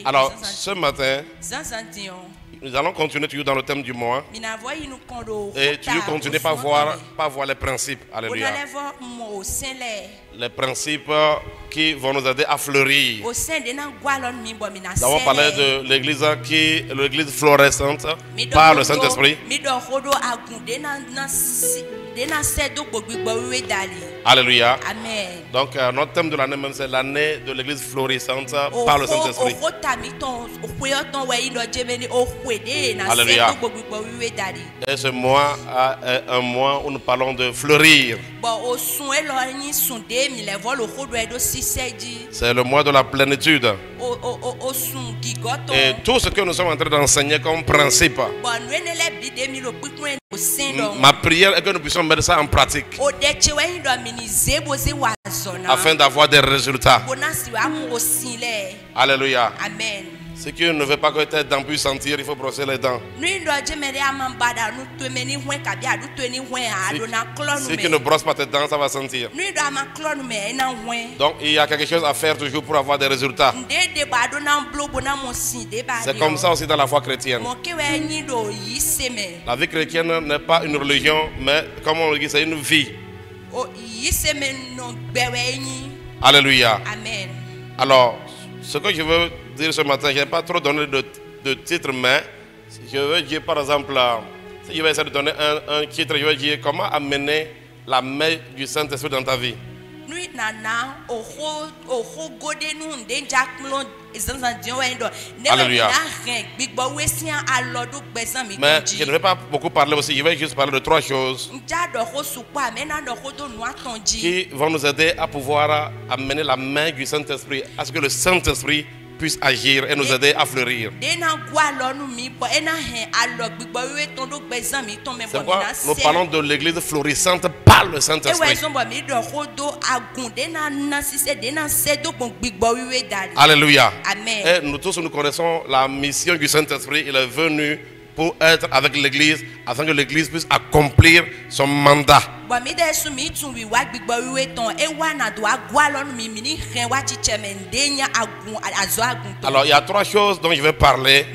Alors, ce matin, nous allons continuer toujours dans le thème du mois. Et toujours continuer par voir les principes. Alléluia. Les principes qui vont nous aider à fleurir. Nous avons parlé de l'église florescente par le Saint-Esprit. Alléluia. Amen. Donc notre thème de l'année même, c'est l'année de l'église florissante par le Saint-Esprit. Alléluia. Et ce mois est un mois où nous parlons de fleurir. C'est le mois de la plénitude. Et tout ce que nous sommes en train d'enseigner comme principe, ma prière est que nous puissions mettre ça en pratique afin d'avoir des résultats. Alléluia. Amen. Si tu ne veux pas que tes dents puissent sentir, il faut brosser les dents. Si tu ne brosses pas tes dents, ça va sentir. Donc il y a quelque chose à faire toujours pour avoir des résultats. C'est comme ça aussi dans la foi chrétienne. La vie chrétienne n'est pas une religion, mais comme on le dit, c'est une vie. Alléluia. Amen. Alors, ce que je veux dire ce matin, je n'ai pas trop donné de titre, mais je veux dire par exemple, si je vais essayer de donner un titre, je veux dire comment amener la main du Saint-Esprit dans ta vie. Alléluia. Mais je ne vais pas beaucoup parler aussi, je vais juste parler de trois choses qui vont nous aider à pouvoir amener la main du Saint-Esprit, à ce que le Saint-Esprit puisse agir et nous aider à fleurir. C'est pourquoi nous parlons de l'église florissante par le Saint-Esprit. Alléluia. Amen. Et nous tous nous connaissons la mission du Saint-Esprit. Il est venu pour être avec l'église afin que l'église puisse accomplir son mandat. Alors il y a trois choses dont je vais parler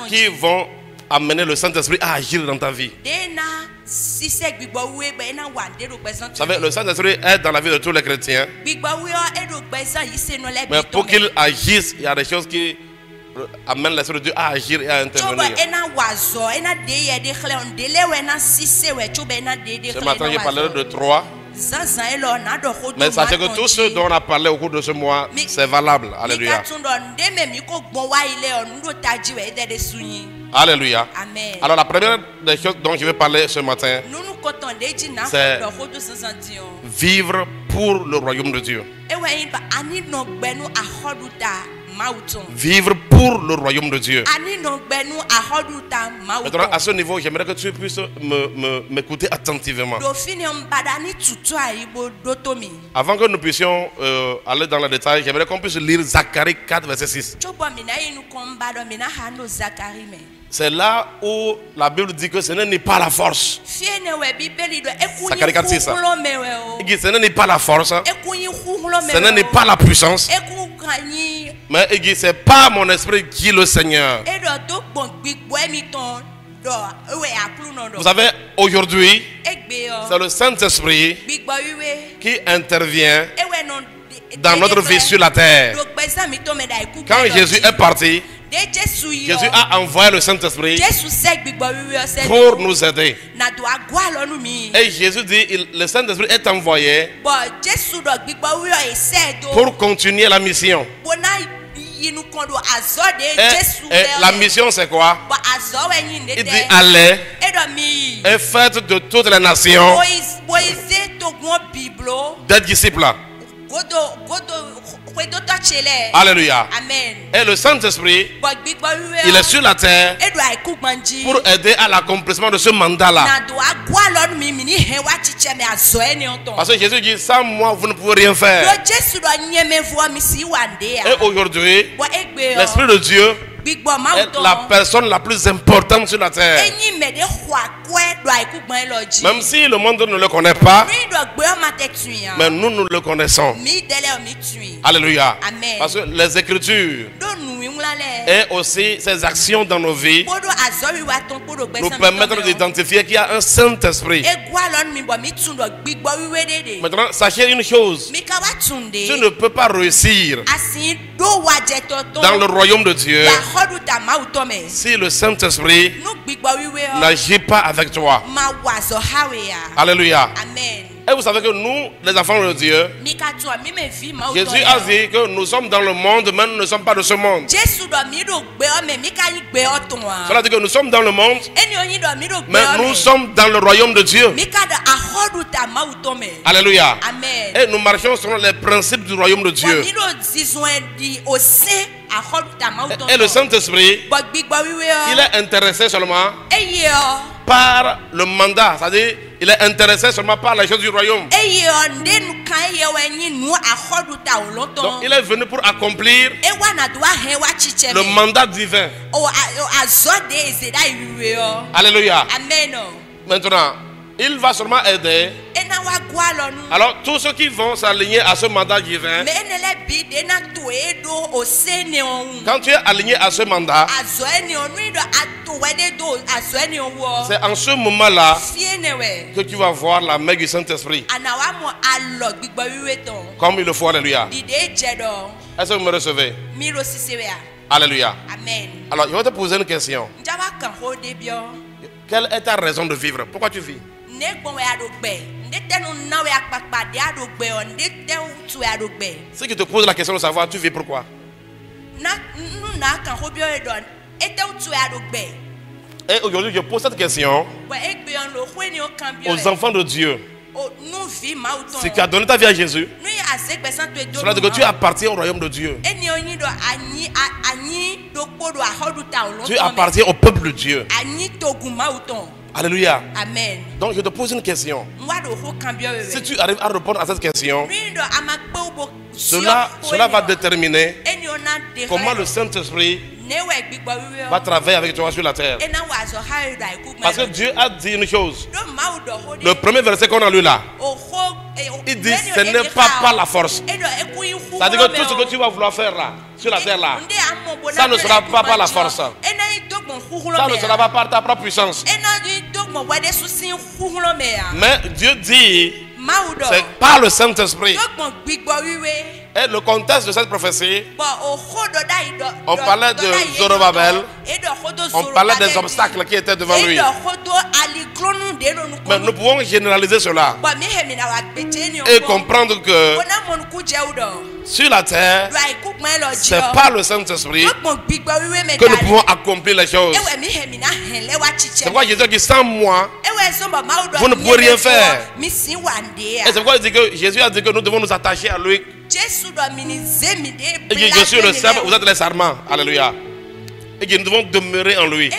qui vont amener le Saint-Esprit à agir dans ta vie. Vous savez, le Saint-Esprit est dans la vie de tous les chrétiens. Mais pour qu'il agisse, il y a des choses qui amènent l'Esprit de Dieu à agir et à intervenir. Ce matin, je parlerai de trois. Mais sachez que tout ce dont on a parlé au cours de ce mois, c'est valable. Alléluia. Alléluia. Amen. Alors la première des choses dont je vais parler ce matin, c'est vivre pour le royaume de Dieu. Vivre pour le royaume de Dieu. Maintenant, à ce niveau, j'aimerais que tu puisses m'écouter attentivement. Avant que nous puissions aller dans le détail, j'aimerais qu'on puisse lire Zacharie 4, verset 6. C'est là où la Bible dit que ce n'est pas la force. Zacharie 4, 6. Il dit ce n'est pas la force, ce n'est pas la puissance, mais il dit c'est pas mon esprit qui le Seigneur. Vous savez, aujourd'hui, c'est le Saint-Esprit qui intervient dans notre vie sur la terre. Quand Jésus est parti, Jésus a envoyé le Saint-Esprit pour nous aider. Et Jésus dit, le Saint-Esprit est envoyé pour continuer la mission. Et la mission c'est quoi? Il dit allez et faites de toutes les nations des disciples. Alléluia. Amen. Et le Saint-Esprit, il est sur la terre pour aider à l'accomplissement de ce mandat-là. Parce que Jésus dit, sans moi, vous ne pouvez rien faire. Et aujourd'hui, l'Esprit de Dieu la personne la plus importante sur la terre. Même si le monde ne le connaît pas, mais nous le connaissons. Alléluia. Amen. Parce que les Écritures et aussi ces actions dans nos vies nous permettent d'identifier qu'il y a un Saint-Esprit. Maintenant, sachez une chose. Tu ne peux pas réussir dans le royaume de Dieu si le Saint-Esprit n'agit pas avec toi. Alléluia. Amen. Et vous savez que nous, les enfants de Dieu, Jésus a dit que nous sommes dans le monde, mais nous ne sommes pas de ce monde. Cela dit que nous sommes dans le monde, mais nous sommes dans le royaume de Dieu. Alléluia. Amen. Et nous marchons selon les principes du royaume de Dieu. Et le Saint-Esprit, il est intéressé seulement par le mandat, c'est-à-dire il est intéressé seulement par la chose du royaume. Donc il est venu pour accomplir le mandat divin. Alléluia. Amen. Maintenant, il va seulement aider. Alors tous ceux qui vont s'aligner à ce mandat divin, quand tu es aligné à ce mandat, c'est en ce moment-là que tu vas voir la main du Saint-Esprit comme il le faut. Alléluia. Est-ce que vous me recevez? Alléluia. Amen. Alors je vais te poser une question. Quelle est ta raison de vivre? Pourquoi tu vis? Si tu te poses la question de savoir tu vis pourquoi, et aujourd'hui je pose cette question aux enfants de Dieu. Si tu as donné ta vie à Jésus, cela veut dire que tu appartiens au royaume de Dieu. Tu appartiens au peuple de Dieu. Alléluia. Amen. Donc je te pose une question. Si tu arrives à répondre à cette question, cela va déterminer comment le Saint-Esprit va travailler avec toi sur la terre. Parce que Dieu a dit une chose. Le premier verset qu'on a lu là, il dit ce n'est pas par la force. C'est-à-dire que tout ce que tu vas vouloir faire là, sur la terre là, ça ne sera pas par la force. Ça ne sera pas par ta propre puissance. Mais Dieu dit c'est par le Saint-Esprit. Et le contexte de cette prophétie, on parlait de Zorobabel, on parlait des obstacles qui étaient devant lui. Mais nous pouvons généraliser cela et comprendre que sur la terre, c'est par le Saint-Esprit que nous pouvons accomplir les choses. C'est pourquoi Jésus dit sans moi, vous ne pouvez rien faire. Et c'est pourquoi Jésus a dit que nous devons nous attacher à lui. Et je suis le serment, vous êtes les serments. Alléluia. Et que nous devons demeurer en lui.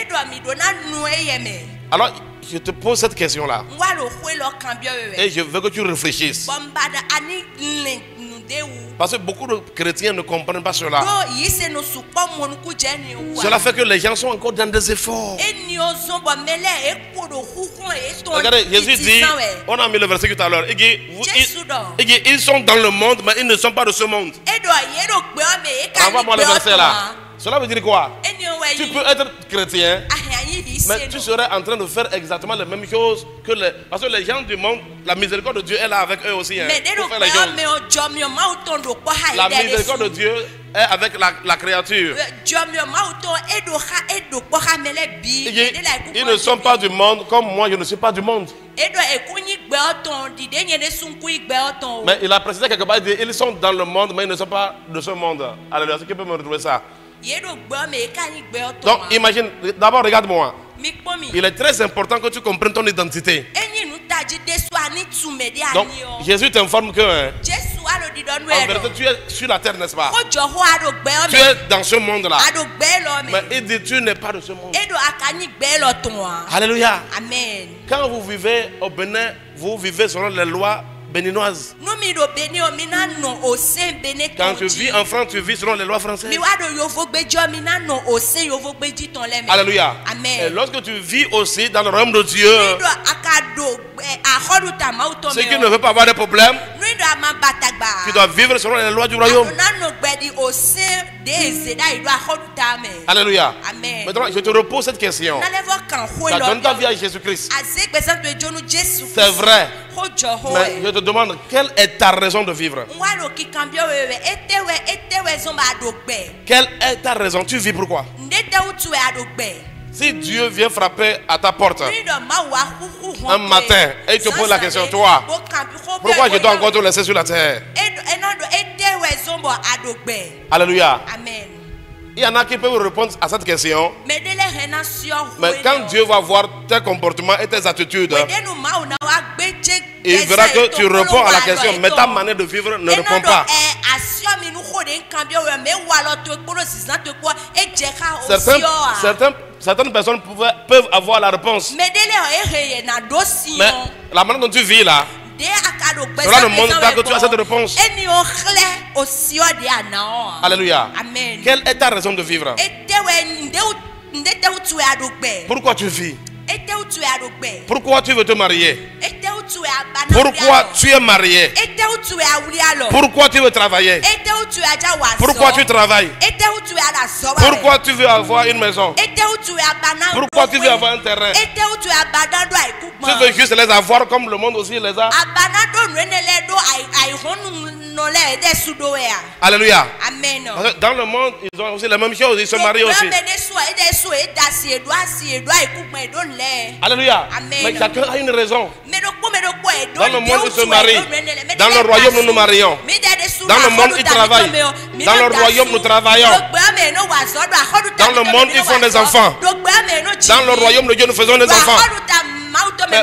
Alors, je te pose cette question-là. Et je veux que tu réfléchisses. Parce que beaucoup de chrétiens ne comprennent pas cela. Cela fait que les gens sont encore dans des efforts. Regardez, Jésus dit, on a mis le verset tout à l'heure, il dit, ils sont dans le monde, mais ils ne sont pas de ce monde. Envoie-moi le verset là. Cela veut dire quoi? Tu peux être chrétien, mais tu serais en train de faire exactement les mêmes choses que les... Parce que les gens du monde, la miséricorde de Dieu est là avec eux aussi. Hein, pour faire les choses. La miséricorde de Dieu est avec la créature. Ils ne sont pas du monde comme moi, je ne suis pas du monde. Mais il a précisé quelque part, il dit, ils sont dans le monde, mais ils ne sont pas de ce monde. Alors, est-ce que tu peux me retrouver ça? Donc imagine, d'abord regarde-moi. Il est très important que tu comprennes ton identité. Donc Jésus t'informe que en vérité tu es sur la terre, n'est-ce pas? Tu es dans ce monde-là. Mais il dit tu n'es pas de ce monde. Alléluia. Amen. Quand vous vivez au Bénin, vous vivez selon les lois béninoise. Quand tu vis en France, tu vis selon les lois françaises. Alléluia. Et lorsque tu vis aussi dans le royaume de Dieu, ce qui ne veut pas avoir de problème, tu dois vivre selon les lois du royaume. Alléluia. Maintenant, je te repose cette question. Tu as donné ta vie à Jésus-Christ. C'est vrai. Mais je te demande, quelle est ta raison de vivre? Quelle est ta raison? Tu vis pourquoi? Si Dieu vient frapper à ta porte un matin et il te pose la question, toi, pourquoi je dois encore te laisser sur la terre? Alléluia. Amen. Il y en a qui peuvent répondre à cette question. Mais quand Dieu va voir tes comportements et tes attitudes, il verra que tu réponds à la question, mais ta manière de vivre ne répond pas. Certaines personnes peuvent avoir la réponse. Mais la manière dont tu vis là, cela ne montre pas que tu as cette réponse. Alléluia. Amen. Quelle est ta raison de vivre? Pourquoi tu vis? Pourquoi tu veux te marier? Pourquoi tu es marié? Pourquoi tu veux travailler? Pourquoi tu travailles? Pourquoi tu veux avoir une maison? Pourquoi tu veux avoir un terrain? Tu veux juste les avoir comme le monde aussi les a? Alléluia. Amen. Dans le monde, ils ont aussi la même chose, ils se marient aussi. Alléluia. Mais chacun a une raison. Dans le monde, ils se marient. Dans le royaume, nous nous marions. Dans le monde, ils travaillent. Dans le royaume, nous travaillons. Dans le monde, ils font des enfants. Dans le royaume de Dieu, nous faisons des enfants. Mais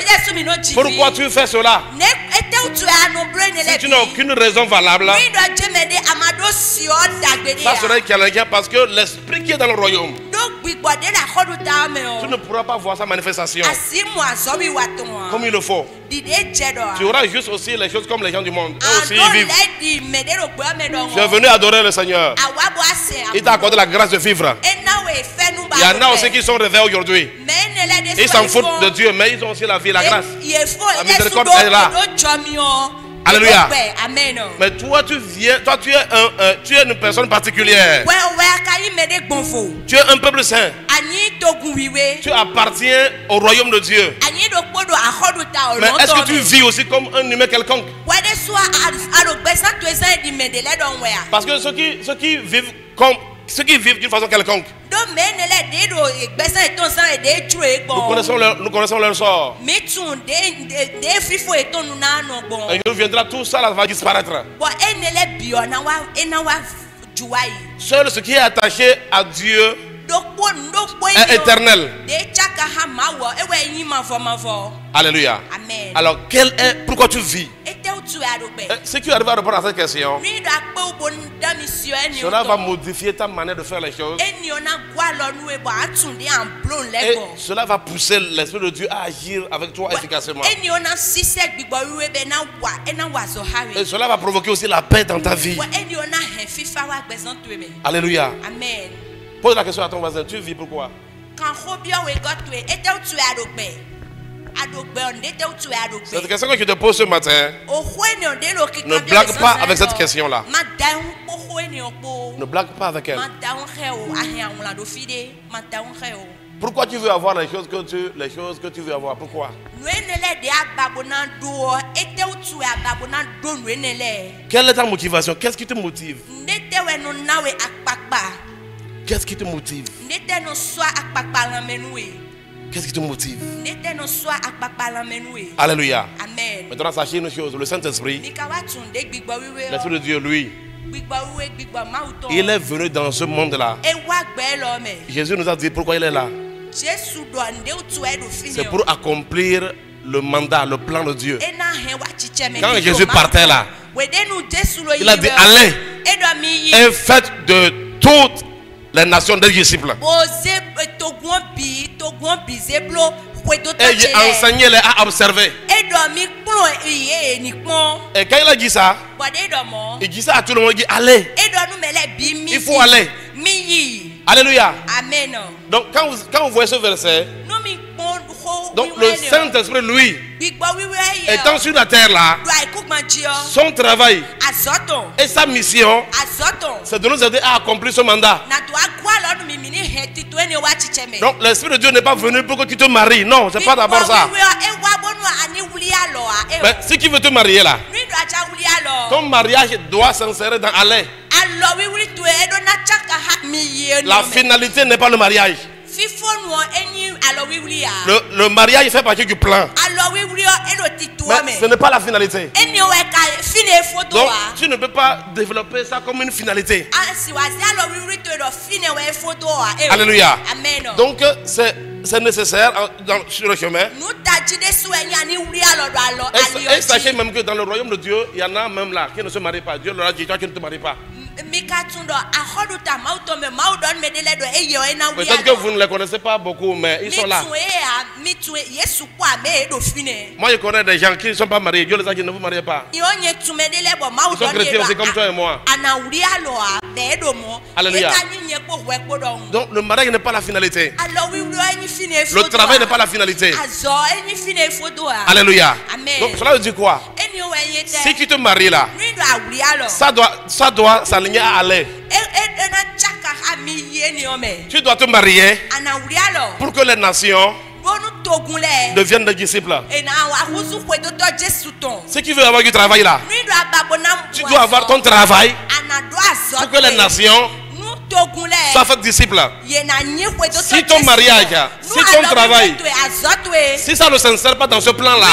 pourquoi tu fais cela? Si tu n'as aucune raison valable, ça serait quelqu'un parce que l'esprit qui est dans le royaume, tu ne pourras pas voir sa manifestation comme il le faut. Tu auras juste aussi les choses comme les gens du monde. Eux aussi ils vivent. Tu es venu adorer le Seigneur. Il t'a accordé la grâce de vivre. Il y en a aussi qui sont réveillés aujourd'hui. Ils s'en foutent de Dieu, mais ils ont aussi la vie, la grâce. La miséricorde est là. Alléluia. Mais toi, tu es une personne particulière. Tu es un peuple saint. Tu appartiens au royaume de Dieu. Mais est-ce que tu vis aussi comme un humain quelconque? Parce que ceux qui vivent d'une façon quelconque, nous connaissons leur sort. Un jour viendra, tout ça va disparaître. Seul ce qui est attaché à Dieu est éternel. Alléluia. Amen. Alors, pourquoi tu vis? Si tu arrives à répondre à cette question, cela va modifier ta manière de faire les choses. Et cela va pousser l'Esprit de Dieu à agir avec toi efficacement. Et cela va provoquer aussi la paix dans ta vie. Alléluia. Amen. Pose la question à ton voisin, tu vis pourquoi? Cette question que je te pose ce matin, ne blague pas avec cette question-là. Ne blague pas avec elle. Pourquoi tu veux avoir les choses que tu veux avoir? Pourquoi? Quelle est ta motivation? Qu'est-ce qui te motive? Qu'est-ce qui te motive? Qu'est-ce qui te motive? Alléluia. Amen. Maintenant, sachez une chose, le Saint-Esprit, l'Esprit de Dieu, lui, il est venu dans ce monde-là. Jésus nous a dit pourquoi il est là. C'est pour accomplir le mandat, le plan de Dieu. Quand Jésus partait là, il a dit allez et faites de toutes les nations des disciples. Et j'ai enseigné les à observer. Et quand il a dit ça, il dit ça à tout le monde, il dit allez. Il faut aller. Alléluia. Amen. Donc quand vous voyez ce verset, donc le Saint-Esprit, lui, étant sur la terre là, son travail et sa mission, c'est de nous aider à accomplir ce mandat. Donc l'Esprit de Dieu n'est pas venu pour que tu te maries. Non, c'est pas d'abord ça. Mais si tu veux te marier là, ton mariage doit s'insérer dans aller. La finalité n'est pas le mariage. Le mariage fait partie du plan. Mais ce n'est pas la finalité. Donc tu ne peux pas développer ça comme une finalité. Alléluia. Donc c'est nécessaire sur le chemin. Et sachez même que dans le royaume de Dieu, il y en a même là qui ne se marient pas. Dieu leur a dit, toi qui ne te maries pas. Peut-être que vous ne les connaissez pas beaucoup, mais ils sont là. Moi je connais des gens qui ne sont pas mariés. Dieu les a dit, ne vous mariez pas. Ils sont chrétiens aussi comme toi et moi. Alléluia. Donc le mariage n'est pas la finalité. Le travail n'est pas la finalité. Alléluia. Donc cela veut dire quoi? Si tu te maries là, ça doit s'aligner à aller. Tu dois te marier pour que les nations deviennent des disciples. Si tu veux avoir du travail là, tu dois avoir ton travail pour que les nations soient faites disciples. Si ton mariage, si ton travail, si ça ne s'insère pas dans ce plan là,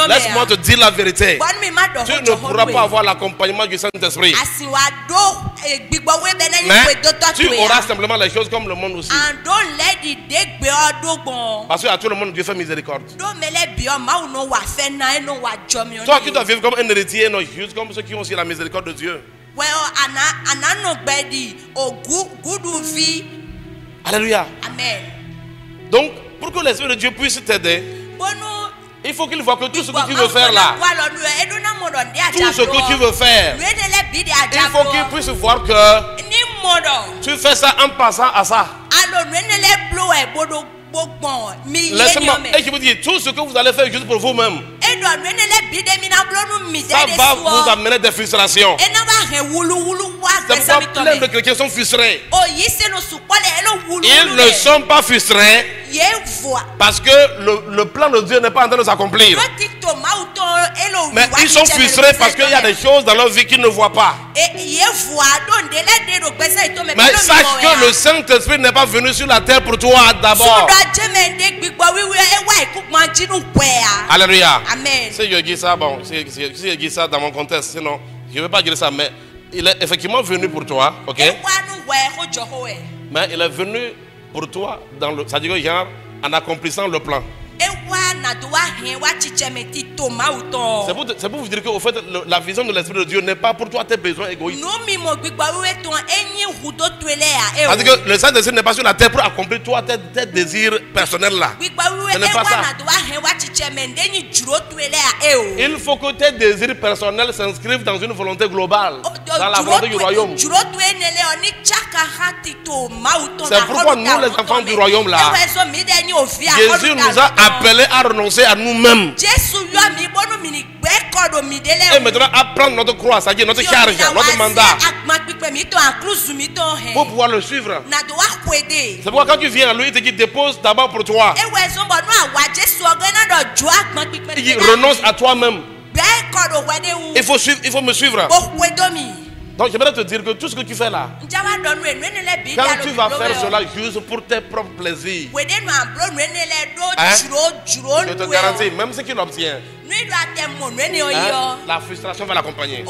laisse-moi te dire la vérité, tu ne pourras pas avoir l'accompagnement du Saint-Esprit. Mais tu auras simplement les choses comme le monde aussi. Parce qu'à tout le monde Dieu fait miséricorde. Toi qui dois vivre comme un héritier, non juste comme ceux qui ont aussi la miséricorde de Dieu. Alléluia. Amen. Donc pour que l'Esprit de Dieu puisse t'aider, il faut qu'il voit que tout ce que tu veux faire là, tout ce que tu veux faire, il faut qu'il puisse voir que tu fais ça en passant à ça. Laissez-moi, et je vous dis, tout ce que vous allez faire juste pour vous-même, ça va vous amener des frustrations. C'est pourquoi plein de chrétiens sont frustrés. Ils ne sont pas frustrés parce que le plan de Dieu n'est pas en train de s'accomplir. Mais ils sont frustrés parce qu'il y a des choses dans leur vie qu'ils ne voient pas. Mais sache que le Saint-Esprit n'est pas venu sur la terre pour toi d'abord. Alléluia. Amen. Si je dis ça, bon, si je dis ça dans mon contexte, sinon je ne veux pas dire ça, mais il est effectivement venu pour toi, ok? Mais il est venu pour toi dans le, ça dit que genre en accomplissant le plan. C'est pour vous dire qu'au fait, la vision de l'Esprit de Dieu n'est pas pour toi tes besoins égoïstes. C'est-à-dire que le Saint-Esprit n'est pas sur la terre pour accomplir toi tes désirs personnels là. Ce n'est pas ça. Il faut que tes désirs personnels s'inscrivent dans une volonté globale, dans la volonté du royaume. C'est pourquoi nous les enfants du royaume là, Jésus nous a appelés à renoncer à nous-mêmes. Et maintenant à prendre notre croix, c'est-à-dire notre charge, notre mandat, pour pouvoir le suivre. C'est pourquoi quand tu viens à lui, il te dit dépose d'abord pour toi. Il dit renonce à toi-même. Il faut me suivre. Donc j'aimerais te dire que tout ce que tu fais là, quand tu vas faire cela juste pour tes propres plaisirs, je te garantis, même ce qu'il obtient, la frustration va l'accompagner.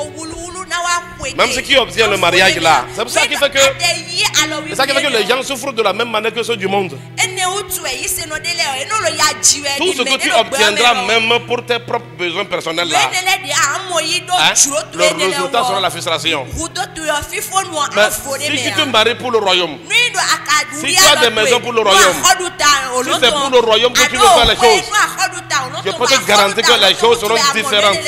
Même ce qui obtient le mariage là, c'est pour ça qui fait que les gens souffrent de la même manière que ceux du monde. Tout ce que tu obtiendras même pour tes propres besoins personnels là, le résultat sera la frustration. Mais si tu te maries pour le royaume, si tu as des maisons pour le royaume, si c'est pour le royaume que tu veux faire les choses, je peux te garantir que les choses seront différentes.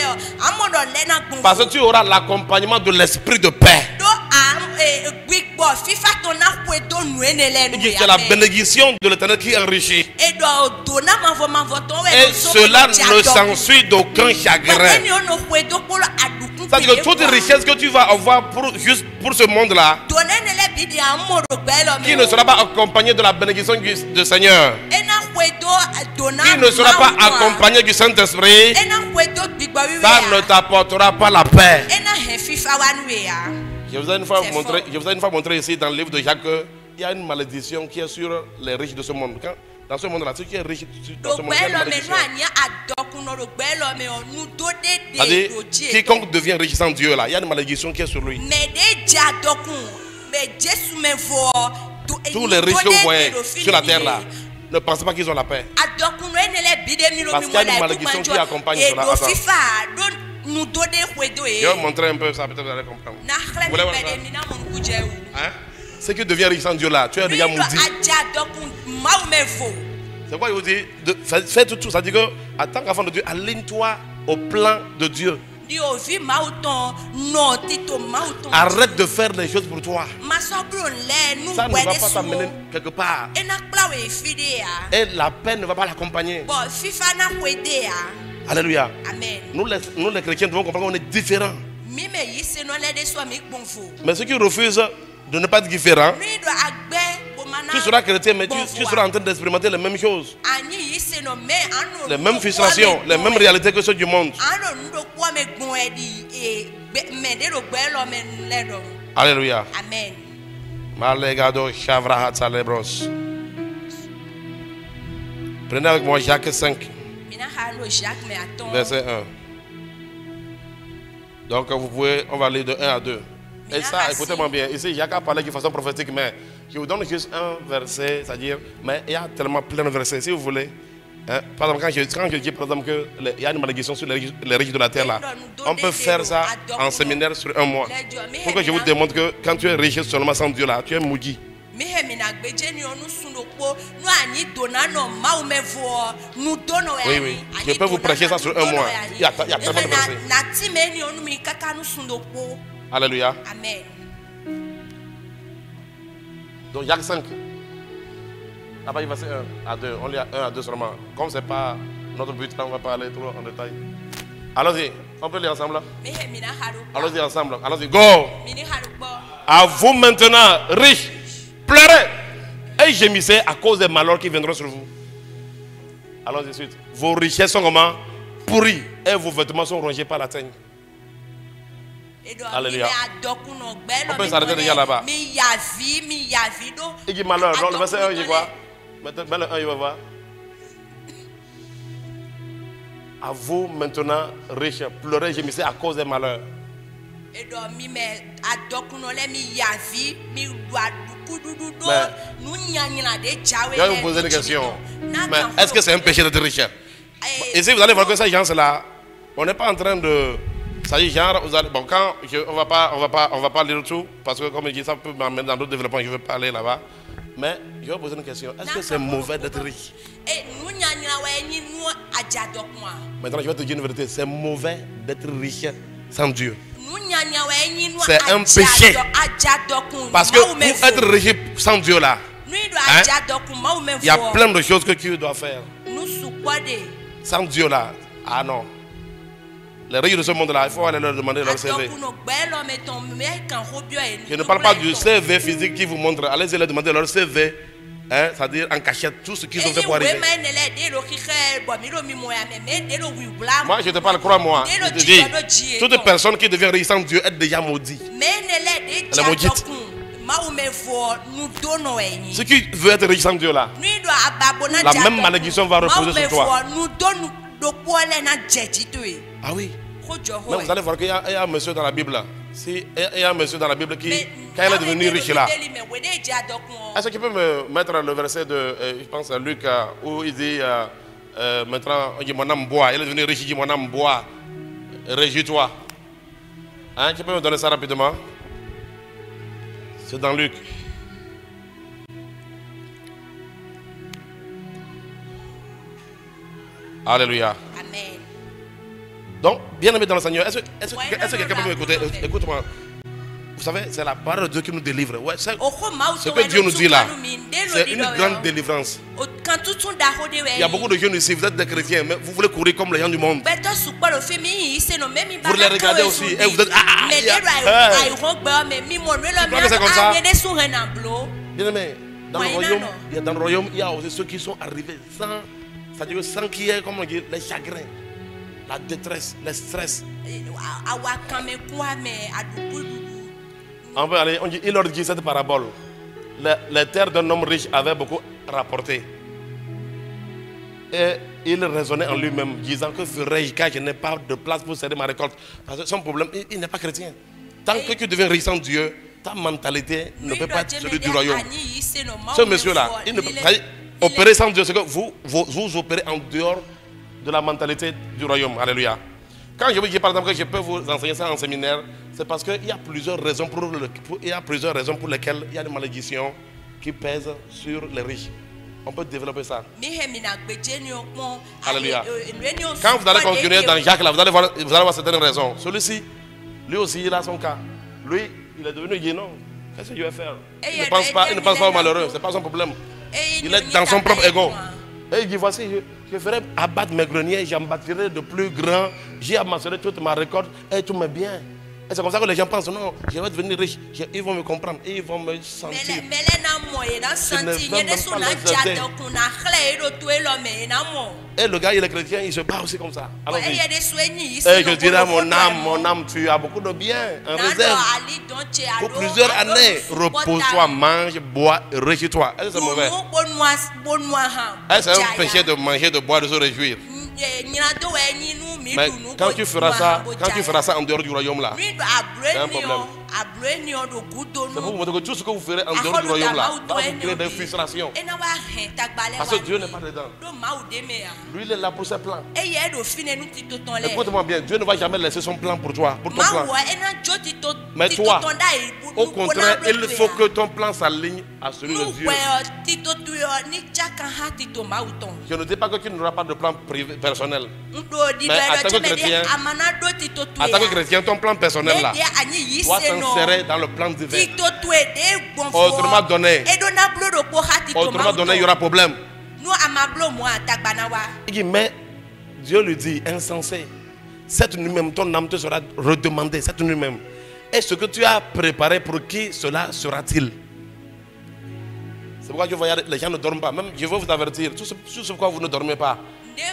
Parce que tu auras l'accompagnement de l'esprit de paix. C'est la bénédiction de l'Éternel qui enrichit. Et cela ne s'ensuit d'aucun chagrin. C'est-à-dire que toute richesse que tu vas avoir juste pour ce monde-là, qui ne sera pas accompagnée de la bénédiction du Seigneur, qui ne sera pas accompagné du Saint-Esprit, ça ne t'apportera pas la paix. Je vous ai une fois montré ici dans le livre de Jacques, il y a une malédiction qui est sur les riches de ce monde. Dans ce monde-là, ceux qui est riche dans ce monde, il y a une malédiction. C'est-à-dire, quiconque devient riche sans Dieu, là, il y a une malédiction qui est sur lui. Tous les riches que vous voyez sur la terre là, ne pensez pas qu'ils ont la paix. Parce qu'il y a une malédiction qui accompagne cela. Je vais vous montrer un peu ça, peut-être vous allez comprendre. Vous voulez voir ça? Hein? Ce qui devient riche sans Dieu là, tu es déjà maudit. C'est quoi il vous dit? Fais tout ça. Ça dit que, en tant qu'enfant de Dieu, aligne-toi au plan de Dieu. Arrête de faire les choses pour toi. Ça ne va pas t'amener quelque part. Et la paix ne va pas l'accompagner. Alléluia. Amen. Nous les chrétiens devons comprendre qu'on est différents. Mais ceux qui refusent de ne pas être différents, tu seras chrétien, mais tu seras en train d'expérimenter les mêmes choses, les mêmes frustrations, les mêmes réalités que ceux du monde. Alléluia. Amen. Malegado Shavrahat Salebros. Prenez avec moi Jacques 5. Verset 1. Donc vous pouvez, on va aller de 1 à 2. Et ça, écoutez-moi bien. Ici, Jacques a parlé de façon prophétique, mais je vous donne juste un verset, c'est-à-dire, mais il y a tellement plein de versets, si vous voulez. Hein, par exemple, quand je dis par exemple qu'il y a une malédiction sur les riches de la terre là, on peut faire ça en séminaire sur un mois. Pour que je vous démontre que quand tu es riche seulement sans Dieu là, tu es maudit. Oui, oui. Je peux vous prêcher ça sur un mois. Il y a tellement de versets. Alléluia. Amen. Donc Jacques 5. Là-bas, il va ser 1 à 2. On lit 1 à 2 seulement. Comme ce n'est pas notre but, là, on ne va pas aller trop en détail. Allons-y. On peut lire ensemble là? Allons-y ensemble. Allons-y. Go. À vous maintenant, riches, pleurez et gémissez à cause des malheurs qui viendront sur vous. Allons-y suite. Vos richesses sont comment? Pourries et vos vêtements sont rongés par la teigne. Alléluia. On peut s'arrêter déjà là-bas. Il dit malheur. Donc le verset 1, il dit quoi? Maintenant, le 1, il va voir. À vous maintenant, riches, pleurez, gémissez à cause des malheurs. Mais, je vais vous poser une question. Mais est-ce que c'est un péché d'être riche? Ici, vous allez voir que ces gens-là, on n'est pas en train de... Ça y est, genre, vous allez, bon, quand on va pas lire tout, parce que comme je dis, ça peut m'amener dans d'autres développements, je ne veux pas aller là-bas. Mais je vais vous poser une question. Est-ce que c'est mauvais d'être riche? Maintenant, je vais te dire une vérité. C'est mauvais d'être riche sans Dieu. C'est un péché. Parce que pour être riche sans Dieu là, hein, il y a plein de choses que tu dois faire. Sans Dieu là, ah non. Les riches de ce monde-là, il faut aller leur demander leur CV. Je ne parle pas du CV physique qui vous montre. Allez-y leur demander leur CV, hein, c'est-à-dire en cachette tout ce qu'ils ont fait pour arriver. Moi, je te parle, crois-moi. Je te dis, toute personne qui devient riche sans Dieu est déjà maudite. Elle est maudite. Ce qui veut être riche sans Dieu là, la même malédiction va reposer sur toi. Ah oui. Mais vous allez voir qu'il y a un monsieur dans la Bible là. Si il y a un monsieur dans la Bible qui, quand il est devenu riche là, est-ce qu'il peut me mettre le verset de, je pense à Luc, où il dit, maintenant, il dit mon âme boit, il est devenu riche, il dit mon âme boit, réjouis-toi. Hein, tu peux me donner ça rapidement? C'est dans Luc. Alléluia. Amen. Donc, bien aimé dans le Seigneur, est-ce que quelqu'un peut m'écouter? Écoute-moi. Vous savez, c'est la parole de Dieu qui nous délivre. Ouais, ce que Dieu nous dit là, c'est une grande délivrance. Il y a beaucoup de jeunes ici, vous êtes des chrétiens, mais vous voulez courir comme les gens du monde. Vous les regardez aussi et vous êtes... c'est comme ça. Bien aimé, dans le royaume, il y a aussi ceux qui sont arrivés sans qu'il y ait, comment on dit, les chagrins, la détresse, le stress. On peut aller, on dit, il leur dit cette parabole. Les terres d'un homme riche avaient beaucoup rapporté. Et il raisonnait en lui-même, disant que ferais-je car je n'ai pas de place pour céder ma récolte. Parce que son problème, il n'est pas chrétien. Tant que tu deviens riche sans Dieu, ta mentalité ne peut pas être celui du royaume. Ce monsieur-là, il ne peut pas opérer sans Dieu. C'est que vous opérez en dehors de la mentalité du royaume. Alléluia. Quand je vous dis par exemple que je peux vous enseigner ça en séminaire, c'est parce qu'il y a plusieurs raisons pour lesquelles il y a des malédictions qui pèsent sur les riches. On peut développer ça. Alléluia. Quand vous allez continuer dans Jacques, là, vous allez voir certaines raisons. Celui-ci, lui aussi, il a son cas. Lui, il est devenu guénon. Qu'est-ce qu'il va faire? Il ne pense pas au malheureux, ce n'est pas son problème. Il est dans son propre ego. Et il dit, voici, je ferai abattre mes greniers, j'en bâtirai de plus grands, j'y amasserai toute ma récolte et tous mes biens. Et c'est comme ça que les gens pensent, non, je vais devenir riche. Ils vont me comprendre, ils vont me sentir. Ce n'est même pas et le gars, il est chrétien, il se bat aussi comme ça. Alors, et je dirais, mon âme, tu as beaucoup de biens en réserve. Pour plusieurs années, repose-toi, mange, bois, réjouis-toi. Est-ce que c'est mauvais? Est-ce que c'est un péché de manger, de boire, de se réjouir? Mais quand tu feras ça en dehors du royaume là, c'est un problème. C'est pour vous montrer que tout ce que vous ferez en dehors du royaume là va vous créer des frustrations. Parce que Dieu n'est pas dedans. Lui, il est là pour ses plans. Écoute-moi bien, Dieu ne va jamais laisser son plan pour toi, pour ton plan. Mais toi, au contraire, il faut que ton plan s'aligne à celui de Dieu. Je ne dis pas que tu n'auras pas de plan personnel. Mais en tant que chrétien, ton plan personnel là doit s'insérer dans le plan divin. Autrement donné, il y aura problème. Mais Dieu lui dit, insensé, cette nuit même, ton âme te sera redemandée, cette nuit même. Et ce que tu as préparé, pour qui cela sera-t-il? C'est pourquoi les gens ne dorment pas. Même, je veux vous avertir, tout ce quoi vous ne dormez pas.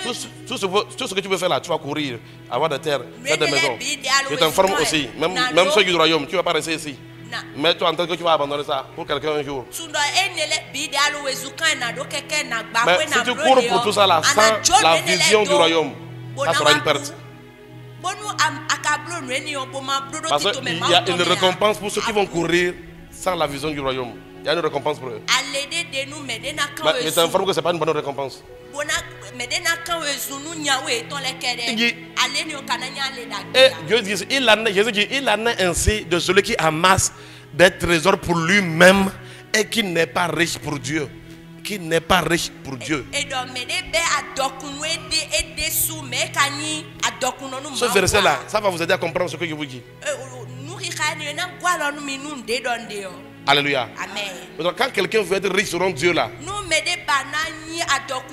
Tout ce que tu veux faire là, tu vas courir, avoir des terres, faire des maisons. Je t'informe aussi, même ceux du royaume, tu ne vas pas rester ici. Mais toi, en tant que tu vas abandonner ça pour quelqu'un un jour. Mais si tu cours pour tout ça là, sans la vision du royaume, ça sera une perte. Parce qu'il y a une récompense pour ceux qui vont courir sans la vision du royaume. Il y a une récompense pour eux. Mais je t'informe que ce n'est pas une bonne récompense. Et Dieu dit, Jésus dit, il en est ainsi de celui qui amasse des trésors pour lui-même et qui n'est pas riche pour Dieu. Qui n'est pas riche pour Dieu. Ce verset-là, ça va vous aider à comprendre ce que je vous dis. Alléluia. Amen. Donc, quand quelqu'un veut être riche selon Dieu là,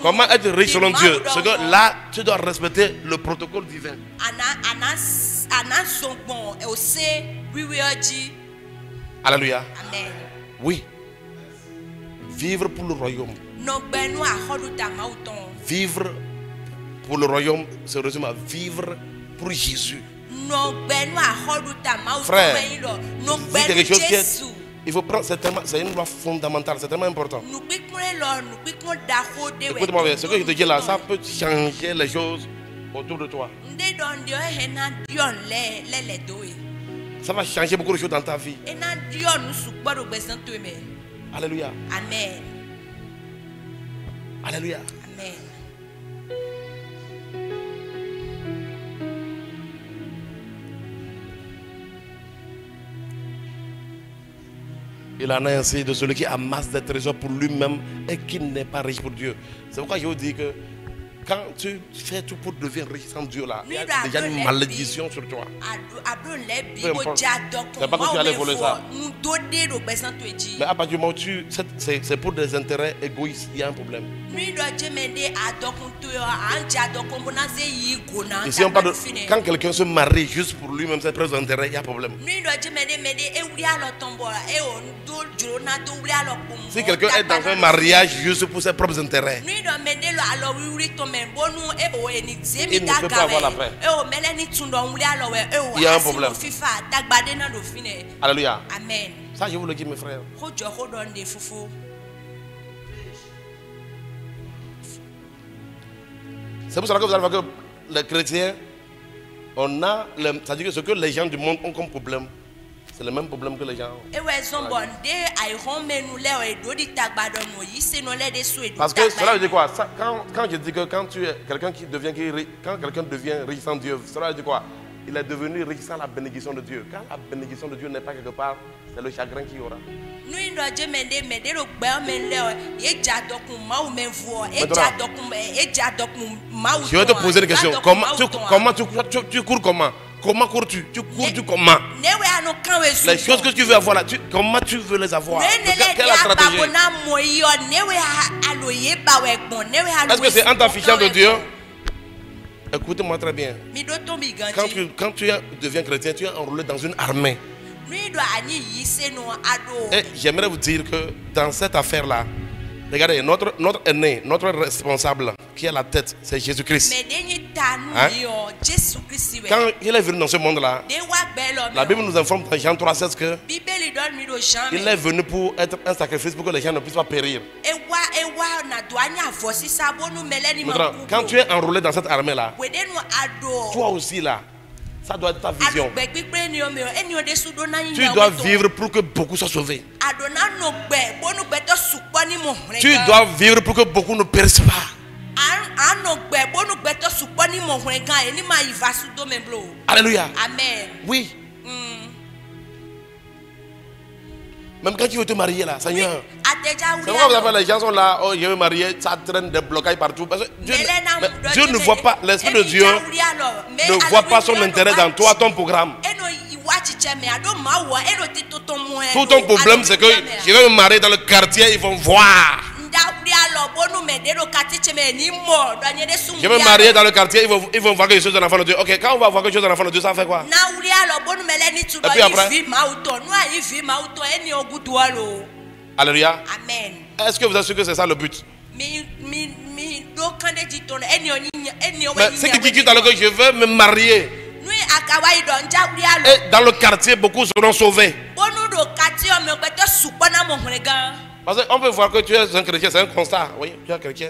comment être riche selon Dieu? C'est que là, tu dois respecter le protocole divin. Alléluia. Amen. Oui. Vivre pour le royaume. Vivre pour le royaume se résume à vivre pour Jésus. Frère, c'est quelque chose qui est... Il faut prendre, c'est une loi fondamentale, c'est tellement important. Écoute-moi bien, ce que je te dis là, ça peut changer les choses autour de toi. Ça va changer beaucoup de choses dans ta vie. Alléluia. Amen. Alléluia. Amen. Il en a ainsi de celui qui amasse des trésors pour lui-même et qui n'est pas riche pour Dieu. C'est pourquoi je vous dis que quand tu fais tout pour devenir riche sans Dieu là, il y a déjà une malédiction sur toi. Peu importe. C'est pas que tu allais voler ça. Mais à partir du moment où c'est pour des intérêts égoïstes, il y a un problème. Ici on parle de quand quelqu'un se marie juste pour lui-même, ses propres intérêts, il y a un problème. Si quelqu'un est dans un mariage juste pour ses propres intérêts, il ne peut pas avoir la paix. Il y a un problème. Alléluia. Amen. Ça, je vous le dis, mes frères. C'est pour cela que vous allez voir que les chrétiens, c'est-à-dire que ce que les gens du monde ont comme problème, c'est le même problème que les gens ont. Parce que cela veut dire quoi? Quand je dis que quand tu es quelqu'un qui devient riche, quand quelqu'un devient riche sans Dieu, cela veut dire quoi? Il est devenu riche sans la bénédiction de Dieu. Quand la bénédiction de Dieu n'est pas quelque part, c'est le chagrin qu'il y aura. Je vais te poser une question. Tu cours comment? Comment cours-tu? Tu cours comment? Les choses que tu veux avoir là, comment tu veux les avoir? Quelle est la stratégie? Est-ce que c'est en t'affichant de Dieu? Écoutez-moi très bien. Quand tu deviens chrétien, tu es enrôlé dans une armée. Et j'aimerais vous dire que dans cette affaire-là, regardez, notre aîné, notre responsable, qui est la tête, c'est Jésus-Christ. Hein? Quand il est venu dans ce monde-là, la Bible nous informe dans Jean 3,16 que il est venu pour être un sacrifice pour que les gens ne puissent pas périr. Maintenant, quand tu es enrôlé dans cette armée-là, toi aussi là, ça doit être ta vision. Tu dois vivre pour que beaucoup soient sauvés. Tu dois vivre pour que beaucoup ne périssent pas. Alléluia. Amen. Oui. Même quand tu veux te marier là, Seigneur. C'est pourquoi les gens sont là, oh je veux marier, ça traîne des blocages partout. Parce que Dieu ne voit pas, l'Esprit de Dieu ne voit pas son intérêt dans toi, ton programme. Tout ton problème c'est que je vais me marier dans le quartier, ils vont voir. Je vais me marier dans le quartier, ils vont voir quelque chose de l'enfant de Dieu. Ok, quand on va voir quelque chose de l'enfant de Dieu, ça fait quoi? Et puis après, alléluia. Amen. Est-ce que vous êtes sûr que c'est ça le but? Mais c'est qui dit tout à l'heure que je veux me marier. Et dans le quartier, beaucoup seront sauvés. Parce qu'on peut voir que tu es un chrétien, c'est un constat. Oui, tu es un chrétien.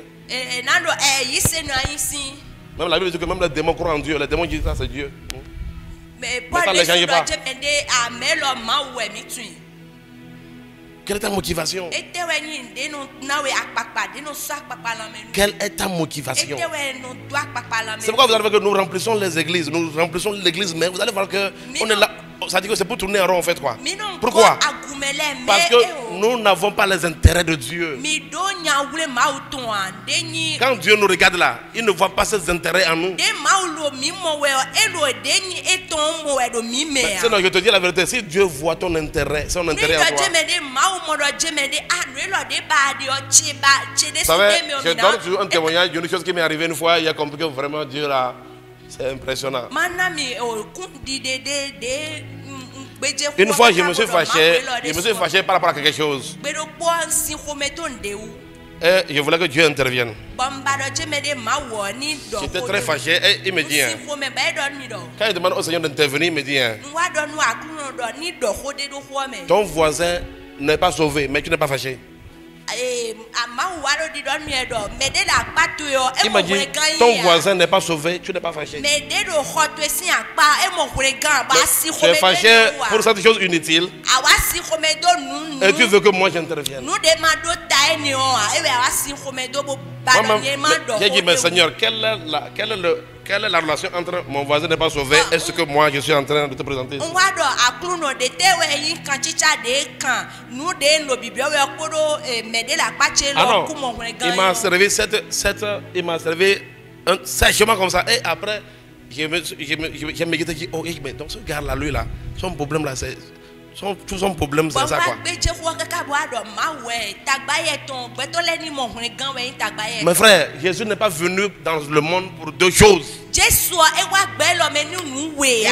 Même la Bible dit que même les démons croient en Dieu. Les démons disent ça, c'est Dieu. Mais ça ne les change pas. Quelle est ta motivation? Quelle est ta motivation? C'est pourquoi vous allez voir que nous remplissons les églises. Nous remplissons l'église, mais vous allez voir que on est là. Ça dit que c'est pour tourner en rond en fait quoi. Pourquoi? Parce que nous n'avons pas les intérêts de Dieu. Quand Dieu nous regarde là, il ne voit pas ses intérêts en nous. Mais sinon je te dis la vérité, si Dieu voit ton intérêt, son intérêt en toi. Vous savez, je donne toujours un témoignage d'une chose qui m'est arrivée une fois. Il a compris que vraiment Dieu là, c'est impressionnant. Une fois, je me suis fâché par rapport à quelque chose. Et je voulais que Dieu intervienne. J'étais très fâché et il me dit, quand il demande au Seigneur d'intervenir, il me dit, ton voisin n'est pas sauvé, mais tu n'es pas fâché. Il m'a dit, ton voisin n'est pas sauvé, tu n'es pas fâché. Tu es fâché pour cette chose inutile. Et tu veux que moi j'intervienne. J'ai dit, mais Seigneur, quelle est la relation entre mon voisin n'est pas sauvé et ce que moi je suis en train de te présenter ici? Ah non, il m'a servi sèchement comme ça. Et après, je me dis, oh, mais donc ce gars-là, lui là, son problème là, c'est... Tout son problème, c'est ça quoi. Mes frères, Jésus n'est pas venu dans le monde pour deux choses. Il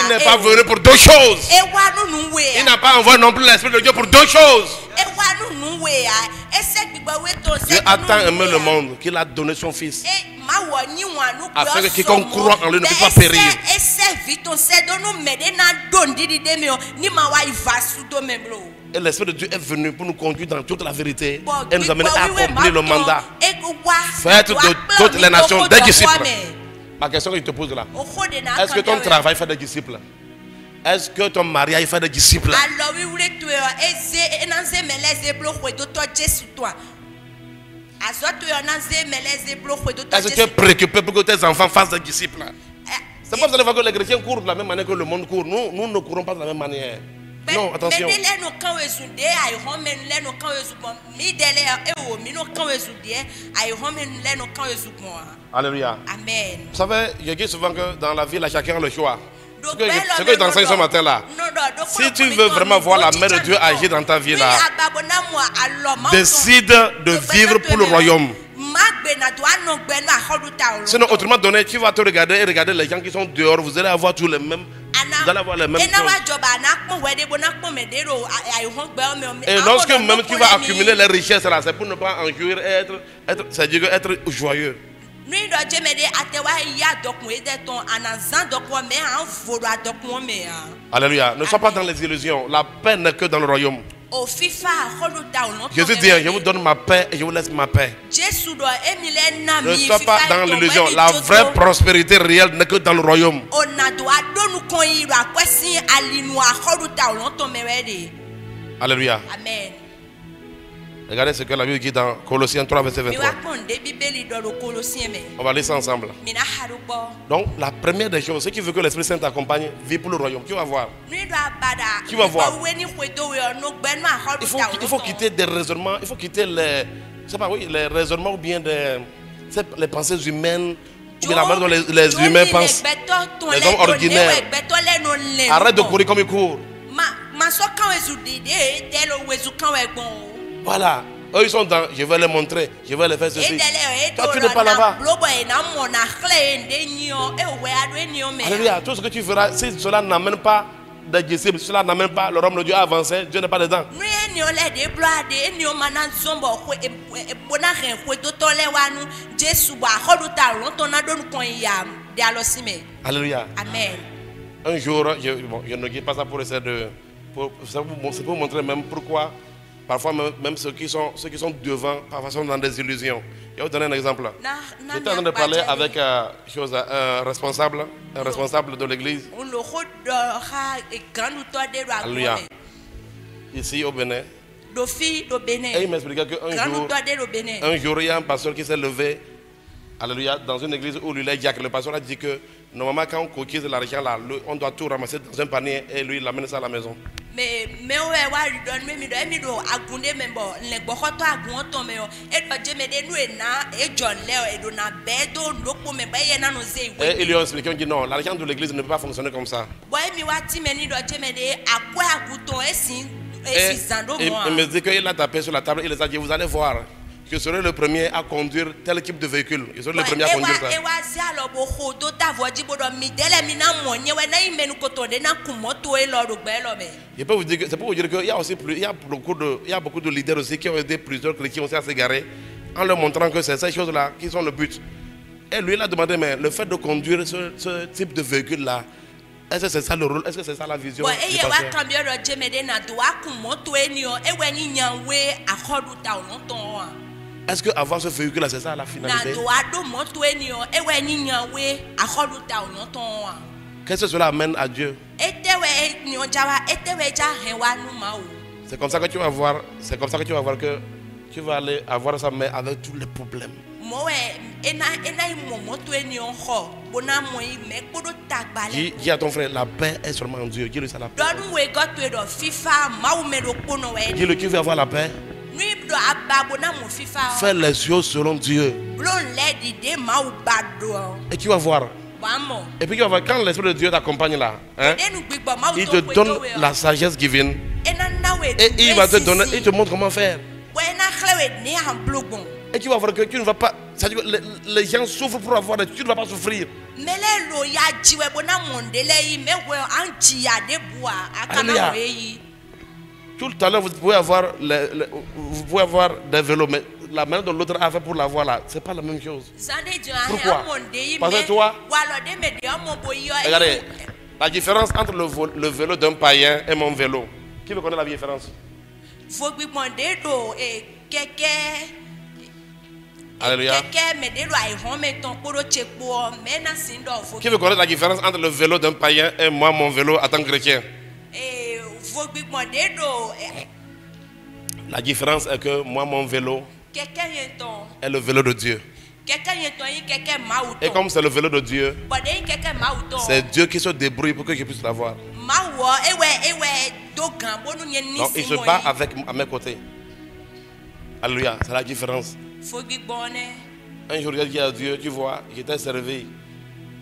n'est pas venu pour deux choses. Il n'a pas envoyé non plus l'Esprit de Dieu pour deux choses. Dieu a tant aimé le monde qu'il a donné son Fils, afin que quiconque croit en lui ne puisse pas périr. Et l'Esprit de Dieu est venu pour nous conduire dans toute la vérité et nous amener à accomplir le mandat. Faites de toutes les nations des disciples. Ma question que je te pose là, est-ce que ton travail fait des disciples? Est-ce que ton mariage fait des disciples? Est-ce que tu es préoccupé pour que tes enfants fassent des disciples? C'est pas vous allez voir que les chrétiens courent de la même manière que le monde court. Nous ne courons pas de la même manière. Non, attention. Alléluia. Amen. Vous savez, je dis souvent que dans la vie, là, chacun a le choix. Ce que je t'enseigne ce matin là, si tu veux vraiment voir la main de Dieu agir dans ta vie là, décide de vivre pour le royaume. Sinon, autrement donné, tu vas te regarder et regarder les gens qui sont dehors, vous allez avoir tous les mêmes. Vous allez avoir les mêmes choses. Et lorsque même tu vas accumuler les richesses là, c'est pour ne pas en jouir et c'est-à-dire être joyeux. Alléluia. Ne sois pas dans les illusions. La paix n'est que dans le royaume. Jésus dit, je vous donne ma paix et je vous laisse ma paix. Ne sois pas dans l'illusion. La vraie prospérité réelle n'est que dans le royaume. Alléluia. Amen. Regardez ce que la Bible dit dans Colossiens 3, verset 23. On va lire ça ensemble. Donc, la première des choses, ce qui veut que l'Esprit Saint t'accompagne, vit pour le royaume. Tu vas voir. Tu vas voir. Il faut quitter des raisonnements. Il faut quitter les raisonnements ou bien les pensées humaines. Ou bien la manière dont les humains pensent. Les hommes ordinaires. Arrête de courir comme ils courent. Voilà, eux ils sont dans, je vais les montrer, je vais les faire ceci. Toi tu n'es pas là-bas. Alléluia, tout ce que tu feras, si cela n'amène pas des disciples, cela n'amène pas le royaume de Dieu à avancer, Dieu n'est pas dedans. Alléluia. Amen. Un jour, je ne dis pas ça pour essayer de... C'est pour montrer même pourquoi parfois même ceux qui sont devant, parfois sont dans des illusions. Je vais vous donner un exemple. J'étais en train de parler avec un responsable de l'église. Alléluia. Ici au Bénin. Et il m'expliquait qu'un jour, il y a un pasteur qui s'est levé. Alléluia, dans une église où lui, le pasteur a dit que normalement quand on coquise l'argent là, on doit tout ramasser dans un panier et lui il amène ça à la maison. Et ils lui ont expliqué, on dit non, l'argent de l'église ne peut pas fonctionner comme ça. Et il me dit qu'il a tapé sur la table, il les a dit, vous allez voir. Je serai le premier à conduire tel type de véhicule. Je serai le premier à conduire ça. Je peux vous dire que c'est pour vous dire qu'il y a aussi beaucoup de leaders aussi qui ont aidé plusieurs chrétiens aussi à s'égarer en leur montrant que c'est ces choses-là qui sont le but. Et lui, il a demandé, mais le fait de conduire ce type de véhicule-là, Est-ce que c'est ça le rôle? Est-ce que c'est ça la vision? Est-ce que avoir ce véhicule là, c'est ça la finalité? Qu'est-ce que cela amène à Dieu? C'est comme ça que tu vas voir. C'est comme ça que tu vas voir que tu vas aller avoir ça, mais avec tous les problèmes. Dis à ton frère, la paix est seulement en Dieu. Dis-le ça, la paix. Dis-le, tu veux avoir la paix. Fais les choses selon Dieu. Et tu vas voir. Et puis tu vas voir, quand l'Esprit de Dieu t'accompagne là, hein, il te donne la sagesse divine. Et il va te donner, il te montre comment faire. Et tu vas voir que tu ne vas pas. Les gens souffrent pour avoir, tu ne vas pas souffrir. Alléluia. Tout le temps, vous pouvez avoir des vélos, mais la manière dont l'autre a fait pour l'avoir là, c'est pas la même chose. Pourquoi? Parce que toi, regardez, la différence entre le vélo d'un païen et mon vélo. Qui veut connaître la différence? Alléluia. Qui veut connaître la différence entre le vélo d'un païen et moi, mon vélo en tant que chrétien? La différence est que moi, mon vélo est le vélo de Dieu. Et comme c'est le vélo de Dieu, c'est Dieu qui se débrouille pour que je puisse l'avoir. Donc il se bat à mes côtés. Alléluia, c'est la différence. Un jour, j'ai dit à Dieu, tu vois, j'étais servi.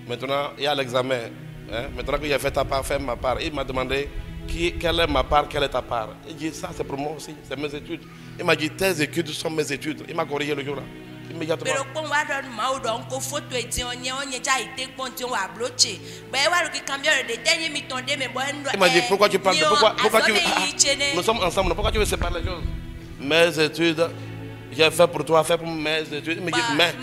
Maintenant, il y a l'examen. Hein? Maintenant que j'ai fait ta part, fais ma part. Il m'a demandé quelle est ma part, quelle est ta part. Il dit, ça c'est pour moi aussi, c'est mes études. Il m'a dit, tes études sont mes études. Il m'a corrigé le jour là. Immédiatement. Il m'a dit, pourquoi tu parles, pourquoi tu veux, nous sommes ensemble, pourquoi tu veux séparer les choses? Mes études, j'ai fait pour toi, fait pour mes études. Il me dit, mais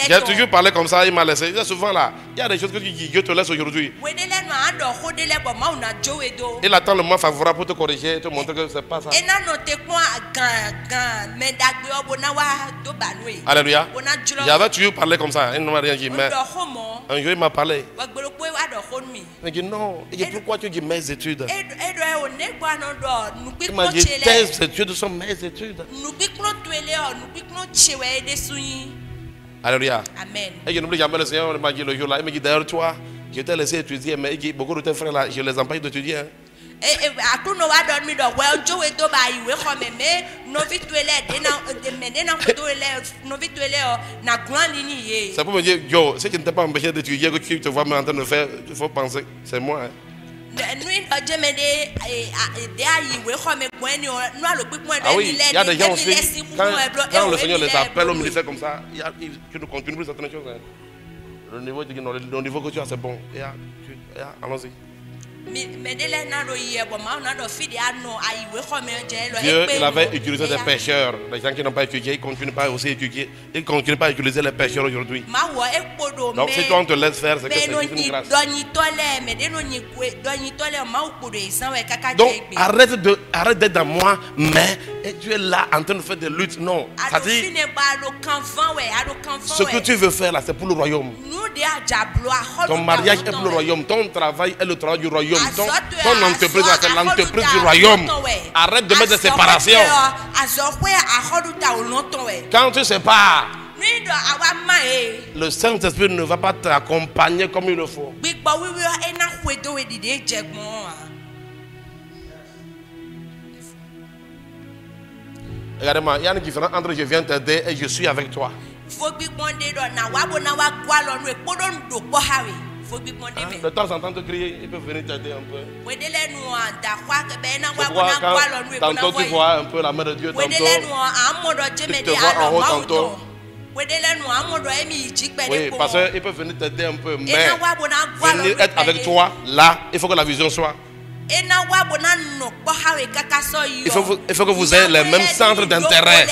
j'ai toujours parlé comme ça, il m'a laissé. Souvent là, il y a des choses que Dieu te laisse aujourd'hui. Il attend le moment favorable pour te corriger et te montrer que c'est pas ça. Alléluia. J'avais toujours parlé comme ça, il ne m'a rien dit. Mais un jour il m'a parlé. Il m'a dit non. Il dit pourquoi tu dis mes études? Il m'a dit tes études sont mes études. Alléluia. Amen. Et je n'oublie jamais le Seigneur m'a dit le jour là. Il m'a dit d'ailleurs toi, je t'ai laissé étudier, mais il dit beaucoup de tes frères là, je les empêche d'étudier. Hein. C'est pour me dire, yo, si tu ne t'es pas empêché d'étudier, que tu te vois en train de faire, il faut penser, c'est moi. Hein. Ah oui, il y a des gens aussi, quand le Seigneur les appelle au ministère comme ça, tu ne continues plus certaines choses. Hein. Le niveau que tu as, c'est bon. Allons-y. Dieu, il avait utilisé des pêcheurs, les gens qui n'ont pas étudié, ils ne continuent pas aussi à étudier, ils ne continuent pas à utiliser les pêcheurs aujourd'hui. Donc si toi on te laisse faire, c'est que c'est une grâce. Donc arrête d'être dans moi, mais tu es là en train de faire des luttes. Non, c'est-à-dire, ce que tu veux faire là, c'est pour le royaume. Ton mariage est pour le royaume, ton travail est le travail du royaume. Ton entreprise est l'entreprise du royaume. Arrête de mettre des séparations. Quand tu sépares, le Saint-Esprit ne va pas t'accompagner comme il le faut. Regardez-moi, il y a une différence entre je viens t'aider et je suis avec toi. De temps en temps te crier, il peut venir t'aider un peu. Tantôt tu vois un peu la main de Dieu, tantôt tu te vois en haut tantôt. Oui, parce qu'il peut venir t'aider un peu, mais venir être avec toi, là, il faut que la vision soit. Il faut que vous ayez les mêmes centres d'intérêt.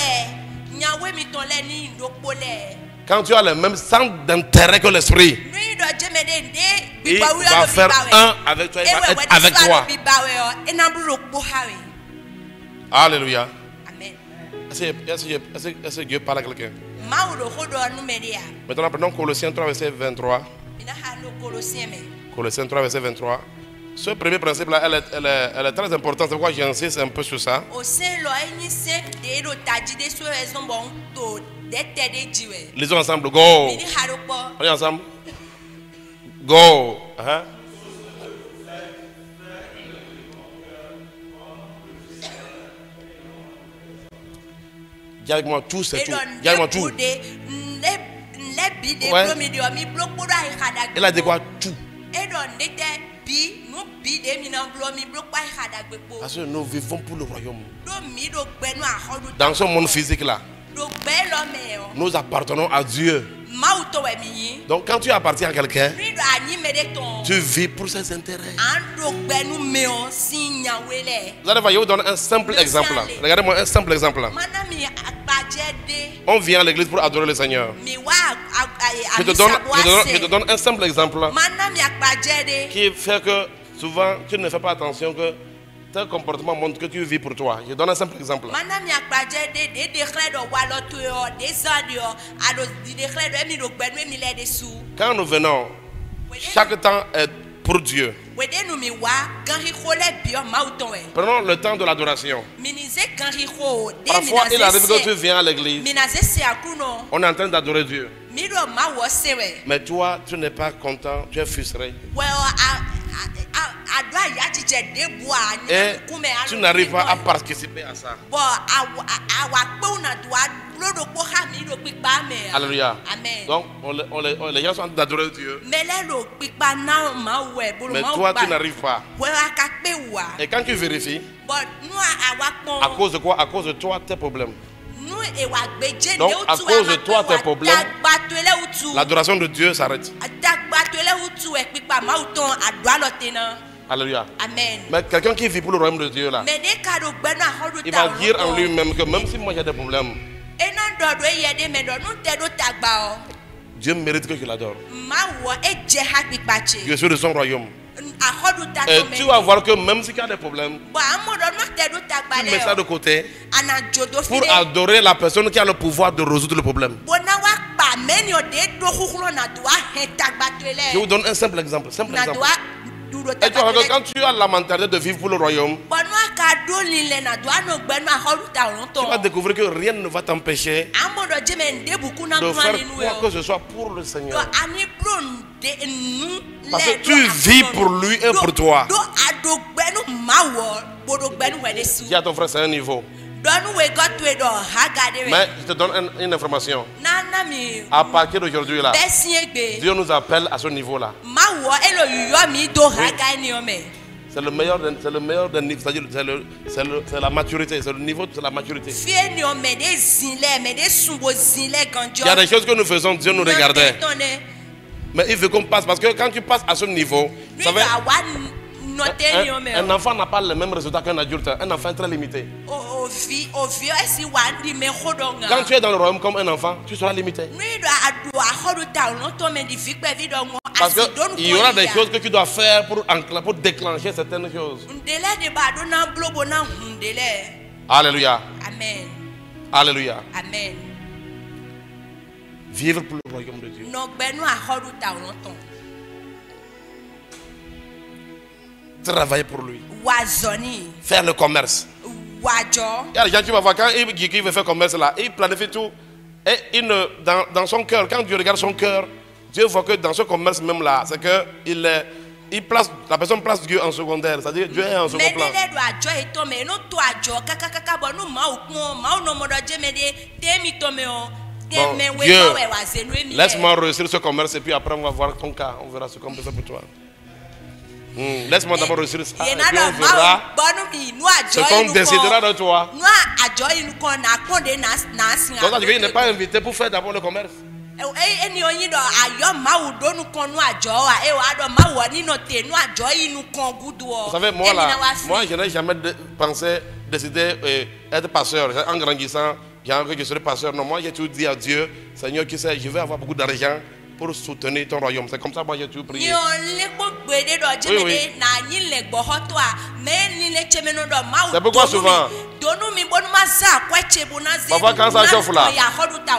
Quand tu as le même centre d'intérêt que l'esprit, il va faire un avec toi, il va être avec toi. Alléluia. Amen. Est-ce que Dieu parle à quelqu'un? Maintenant, prenons Colossiens 3, verset 23. Colossiens 3, verset 23. Ce premier principe-là, elle est très important. C'est pourquoi j'insiste un peu sur ça. Lisons ensemble. Go. On est ensemble. Go. Dis avec moi, tout c'est tout. Dis avec moi, tout. Ouais. Elle a dit quoi? Tout. Parce que nous vivons pour le royaume. Dans ce monde physique-là, nous appartenons à Dieu. Donc quand tu appartiens à quelqu'un, tu vis pour ses intérêts. Vous allez voir, je vous donne un simple exemple. Regardez-moi un simple exemple. On vient à l'église pour adorer le Seigneur. Je te donne un simple exemple qui fait que souvent tu ne fais pas attention que tel comportement montre que tu vis pour toi. Je donne un simple exemple. Quand nous venons, chaque temps est pour Dieu. Prenons le temps de l'adoration. Parfois, il arrive que tu viens à l'église. On est en train d'adorer Dieu. Mais toi, tu n'es pas content, tu es frustré. Et tu n'arrives pas à participer à ça. Alléluia. Donc, les gens sont en train d'adorer Dieu. Mais toi, tu n'arrives pas. Et quand tu vérifies, à cause de quoi? À cause de toi, tes problèmes. Donc, à cause de toi, tes problèmes, l'adoration de Dieu s'arrête. Alléluia. Amen. Mais quelqu'un qui vit pour le royaume de Dieu là, il va dire en lui-même que même si moi j'ai des problèmes, Dieu mérite que je l'adore. Je suis de son royaume. Et tu vas voir que même si tu as des problèmes, tu mets ça de côté pour adorer la personne qui a le pouvoir de résoudre le problème. Je vous donne un simple exemple. Et tu vois que quand tu as la mentalité de vivre pour le royaume, tu vas découvrir que rien ne va t'empêcher de faire quoi que ce soit pour le Seigneur. Parce que tu vis pour lui et pour toi. Dis à ton frère, c'est un niveau. Mais je te donne une information. À partir d'aujourd'hui là, Dieu nous appelle à ce niveau là. C'est le meilleur des niveaux, c'est la maturité, c'est le niveau de la maturité. Il y a des choses que nous faisons, Dieu nous regardait. Mais il veut qu'on passe, parce que quand tu passes à ce niveau, vous savez, un enfant n'a pas le même résultat qu'un adulte. Un enfant est très limité. Quand tu es dans le royaume comme un enfant, tu seras limité. Parce qu'il y aura des choses que tu dois faire pour déclencher certaines choses. Alléluia. Amen. Alléluia. Amen. Vivre pour le royaume de Dieu. Travailler pour lui. Faire le commerce. Il y a des gens qui vont voir quand il veut faire commerce là, il planifie tout. Et dans son cœur, quand Dieu regarde son cœur, Dieu voit que dans ce commerce même là, c'est que la personne place Dieu en secondaire, c'est-à-dire Dieu est en second plan. Bon, Dieu, laisse-moi réussir ce commerce et puis après on va voir ton cas, on verra ce qu'on peut faire pour toi. Laisse-moi d'abord réussir ça et puis on verra ce qu'on décidera de toi. Donc il n'est pas invité pour faire d'abord le commerce. Moi je n'ai jamais pensé décider être pasteur. En grandissant, que je serai pasteur. Non, moi j'ai toujours dit à Dieu, Seigneur, qui sait, je vais avoir beaucoup d'argent pour soutenir ton royaume. C'est comme ça moi j'ai toujours prié. Oui. C'est pourquoi souvent, parfois quand ça chauffe là,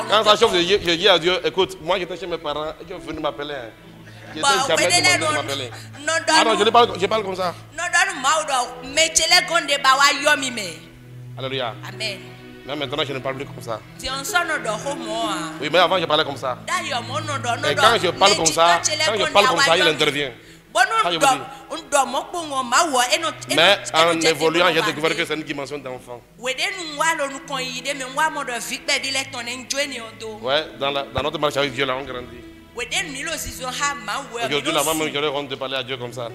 quand ça chauffe, je dis à Dieu, écoute, moi j'étais chez mes parents, ils sont venus m'appeler. J'étais jamais demandé de m'appeler. Ah non, je parle comme ça. Alléluia. Amen. Mais maintenant je ne parle plus comme ça. Oui, mais avant je parlais comme ça. Et quand je parle comme ça, il intervient. Mais en évoluant, j'ai découvert que c'est une dimension d'enfant. Ouais, dans notre marche avec Dieu, là, on grandit. Aujourd'hui, la maman, j'aurais honte de parler à Dieu comme ça.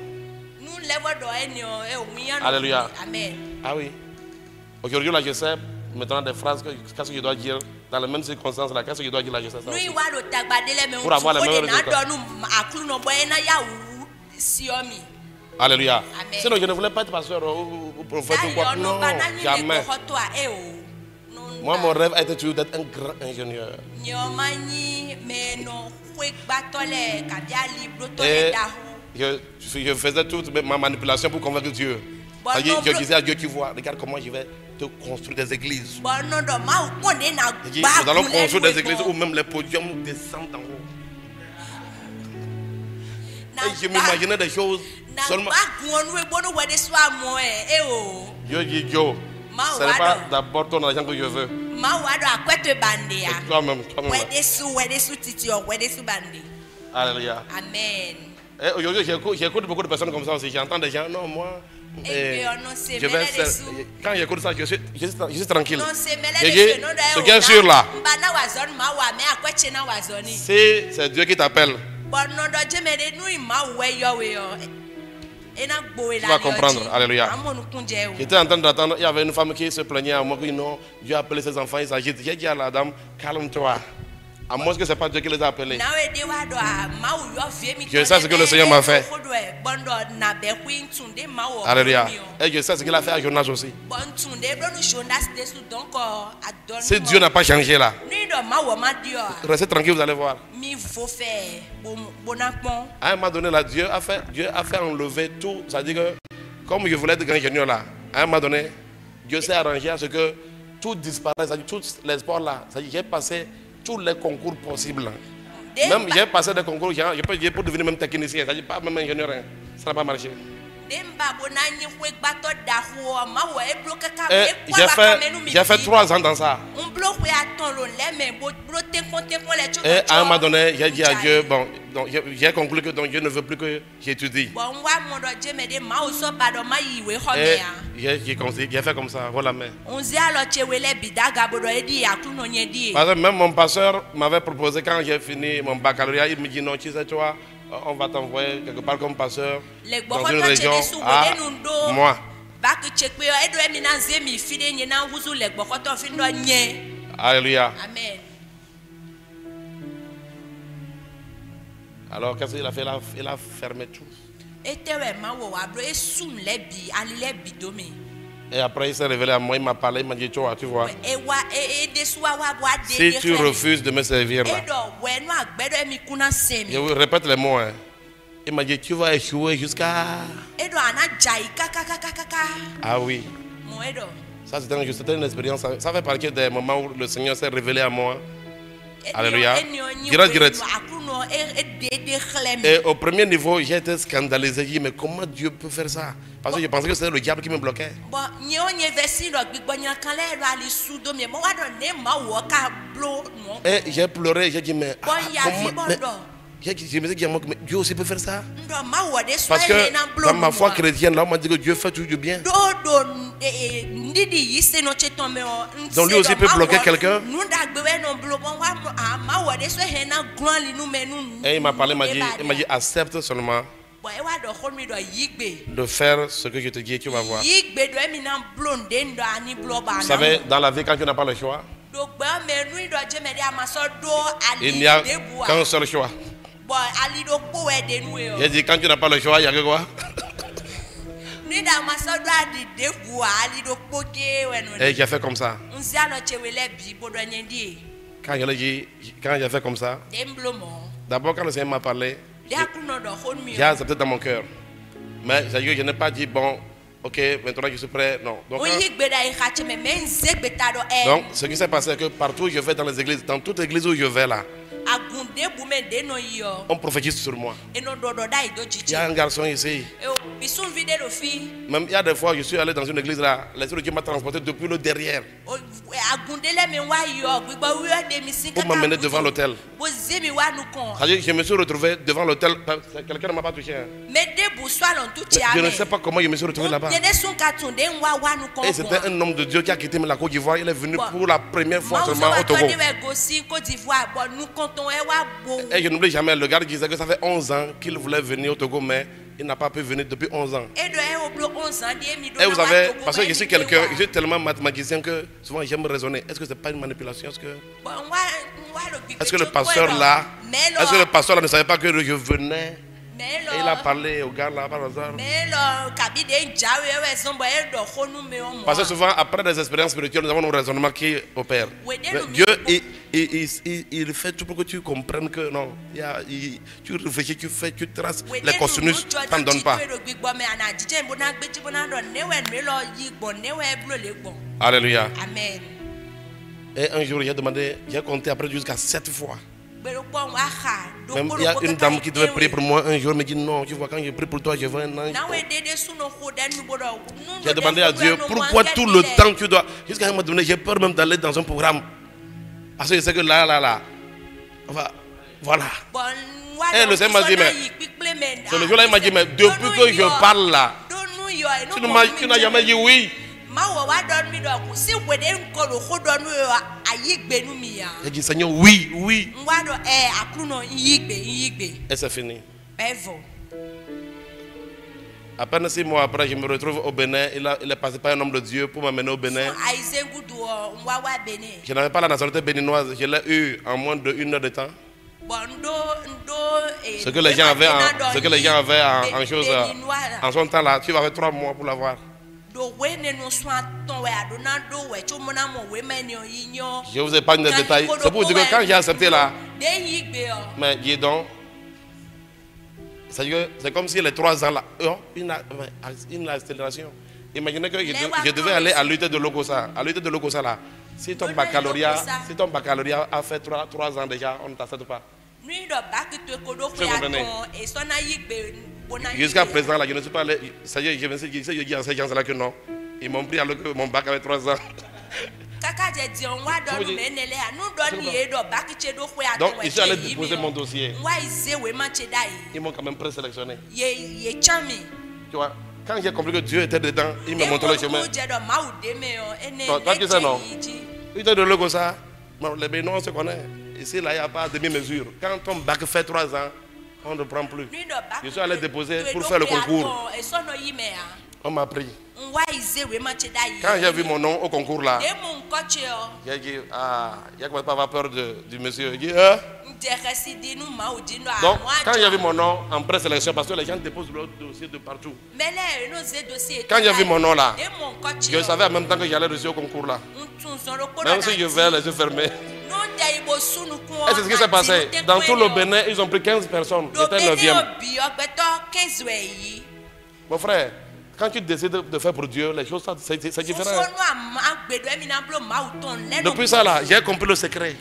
Alléluia. Amen. Ah oui. Aujourd'hui, là, je sais maintenant des phrases, qu'est-ce que je dois dire dans les mêmes circonstances, là, qu'est-ce que je dois dire là, je sais ça aussi. Pour avoir les mêmes résultats. Alléluia. Amen. Sinon, je ne voulais pas être pasteur ou prophète ou quoi. Non, jamais. Moi, mon rêve était toujours d'être un grand ingénieur. Et je faisais toute ma manipulation pour convaincre Dieu. Je disais à Dieu, tu vois, regarde comment je vais te construire des églises. Nous allons construire des églises où même les podiums descendent en haut. Et je m'imaginais des choses seulement. Je dis, Dieu, ce n'est pas d'abord ton argent que je veux. Toi-même. Alléluia. Amen. Et aujourd'hui, j'écoute beaucoup de personnes comme ça aussi. J'entends des gens, non, moi, je vais faire. Quand j'écoute ça, je suis tranquille. Je dis, ce qui est sûr là, si c'est Dieu qui t'appelle, tu vas comprendre. Alléluia. J'étais en train d'attendre. Il y avait une femme qui se plaignait à moi. Non, Dieu a appelé ses enfants, ils s'agitent. J'ai dit à la dame, calme-toi. À moins que ce n'est pas Dieu qui les a appelés. Je sais ce que le Seigneur m'a fait. Alléluia. Et je sais ce qu'il a fait à Jonas aussi. Si Dieu n'a pas changé là, restez tranquille, vous allez voir. À un moment donné là, Dieu a fait enlever tout. C'est-à-dire que, comme je voulais être grand ingénieur là, à un moment donné, Dieu s'est arrangé à ce que tout disparaisse. C'est-à-dire tous les sports là. C'est-à-dire j'ai passé tous les concours possibles. Même j'ai passé des concours, j'ai pour devenir même technicien, c'est-à-dire pas même ingénieur, hein. Ça n'a pas marché. J'ai fait 3 ans dans ça. Et à un moment donné, j'ai dit à Dieu, bon, j'ai conclu que donc, Dieu ne veut plus que j'étudie. Et j'ai fait comme ça, voilà. Mais parce que même mon pasteur m'avait proposé, quand j'ai fini mon baccalauréat, il me dit non, tu sais toi, on va t'envoyer quelque part comme pasteur dans une région à moi. Alléluia. Amen. Alors qu'est-ce qu'il a fait? Il a fermé tout. Et après il s'est révélé à moi, il m'a parlé, il m'a dit tu vois, si tu refuses de me servir là, je vous répète les mots, hein. Il m'a dit tu vas échouer jusqu'à... Ah oui. Ça c'était une expérience, ça fait partie des moments où le Seigneur s'est révélé à moi. Alléluia. Direct. Et au premier niveau, j'ai été scandalisé. J'ai dit, mais comment Dieu peut faire ça? Parce que je pensais que c'était le diable qui me bloquait. Et j'ai pleuré, j'ai dit, mais comment? Je me dis que Dieu aussi peut faire ça. Parce que dans ma foi chrétienne, là, on m'a dit que Dieu fait tout du bien. Donc lui aussi peut bloquer quelqu'un. Et il m'a parlé, il m'a dit accepte seulement de faire ce que je te dis et tu vas voir. Vous savez, dans la vie, quand tu n'as pas le choix, il n'y a qu'un seul choix. J'ai dit quand tu n'as pas le choix, il y a que quoi? Et j'ai fait comme ça. Quand j'ai fait comme ça, d'abord quand le Seigneur m'a parlé, j'ai accepté dans mon cœur. Mais je n'ai pas dit, bon, ok, maintenant je suis prêt. Non. Donc, ce qui s'est passé, c'est que partout où je vais dans les églises, dans toute église où je vais là, on prophétise sur moi. Il y a un garçon ici. Même il y a des fois, je suis allé dans une église là, l'Esprit de Dieu m'a transporté depuis le derrière pour m'amener devant l'autel. Je me suis retrouvé devant l'autel. Quelqu'un ne m'a pas touché. Je ne sais pas comment je me suis retrouvé là-bas. Et c'était un homme de Dieu qui a quitté la Côte d'Ivoire. Il est venu pour la première fois seulement au Togo. Et je n'oublie jamais, le gars disait que ça fait 11 ans qu'il voulait venir au Togo, mais il n'a pas pu venir depuis 11 ans. Et vous savez, parce que je suis quelqu'un, je suis tellement mathématicien que souvent j'aime raisonner. Est-ce que ce n'est pas une manipulation? Est-ce que le pasteur là ne savait pas que je venais? Et il a parlé au gars là par hasard. Parce que souvent, après des expériences spirituelles, nous avons nos raisonnements qui opèrent. Dieu, il fait tout pour que tu comprennes que non. Tu réfléchis, tu fais, tu traces les cosinus, tu n'en donnes pas. Alléluia. Amen. Et un jour, j'ai compté après jusqu'à 7 fois. Même il y a une dame qui devait prier pour moi un jour, me dit non, tu vois, quand je prie pour toi, je vois un ange. J'ai demandé à Dieu pourquoi tout le temps tu dois. Jusqu'à un moment donné, j'ai peur même d'aller dans un programme. Parce que je sais que là. Voilà. Et le Seigneur m'a dit, mais. C'est le jour-là, il m'a dit, mais depuis que je parle là, tu n'as jamais dit oui. J'ai dit, Seigneur, oui. Et c'est fini. À peine 6 mois après, je me retrouve au Bénin. Il est passé par un homme de Dieu pour m'amener au Bénin. Je n'avais pas la nationalité béninoise. Je l'ai eu en moins d'1 heure de temps. Ce que les gens avaient en chose en son temps là, tu vas avoir 3 mois pour l'avoir. Je vous épargne des détails. C'est pour vous dire que quand j'ai accepté là, mais dis donc, c'est comme si les 3 ans là, une accélération. Imaginez que je devais aller à l'unité de Lokossa. À l'unité de Lokossa là, si ton baccalauréat a fait 3 ans déjà, on ne t'accepte pas. Jusqu'à présent là, je ne suis pas allé. Ça y est, je dis à ces gens là que non. Ils m'ont pris alors que mon bac avait 3 ans. Donc, ils sont allés déposer mon dossier. Ils m'ont quand même présélectionné. Tu vois, quand j'ai compris que Dieu était dedans, il m'a montré le chemin. Toi, tu sais, non? Il te dit le ça. Les Béninois, on se connaît. Ici, là, il n'y a pas de demi-mesure. Quand ton bac fait 3 ans, on ne prend plus. Je suis allé déposer pour faire le concours. On m'a pris. Quand j'ai vu mon nom au concours là, j'ai dit, il n'y a pas avoir peur du monsieur. J'ai dit, donc, quand j'ai vu mon nom en présélection, parce que les gens déposent leur dossier de partout. Quand j'ai vu mon nom là, je savais en même temps que j'allais réussir au concours là. Même si je vais les yeux fermés. Et c'est ce qui s'est passé. Dans tout le Bénin, ils ont pris 15 personnes. J'étais 9e. Mon frère, quand tu décides de faire pour Dieu, les choses, c'est différent. Depuis ça, là, j'ai compris le secret.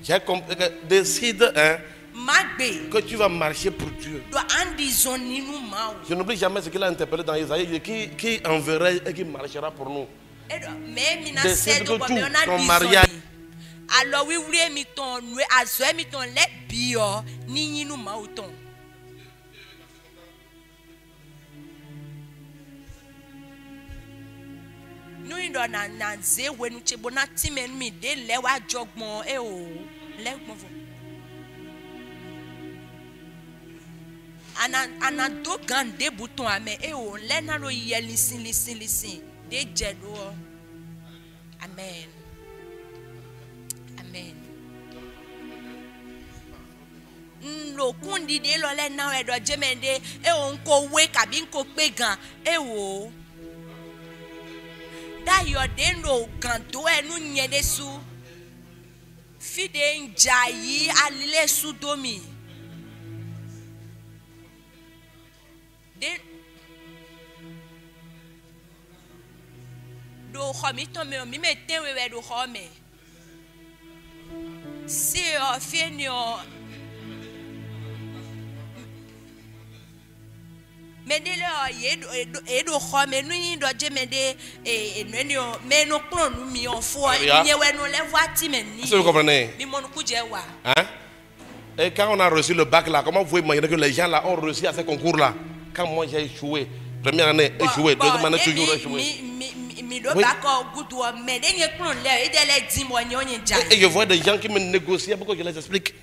J'ai compris que décide que tu vas marcher pour Dieu. Je n'oublie jamais ce qu'il a interpellé dans Isaïe. Qui enverrait et qui marchera pour nous. Décide que tout, ton mariage. Alors oui, nous na ze wenu chebona timen mi de lewa jogbon legbon ana do gan de bouton ame le na ro ye listen de jedo. Amen. no kundi de lo le na we do jemende e on ko we kabi nko pe gan e wo da yo de no gan do enu nye de su fide njayi alile su domi de do khomi to mi me ten we do khome si o fini o medele o yedo khome nu yin do jemede neni o me no kron nu mi on fo nye we no le voiti meni. Est-ce que vous comprenez? Mi mon kuje wa. Hein? Et quand on a reçu le bac là, comment vous pouvez imaginer que les gens là ont réussi à ces concours là? Quand moi j'ai échoué, première année échoué, deuxième année toujours échoué. Et je vois des gens qui me négocient pour que je les explique.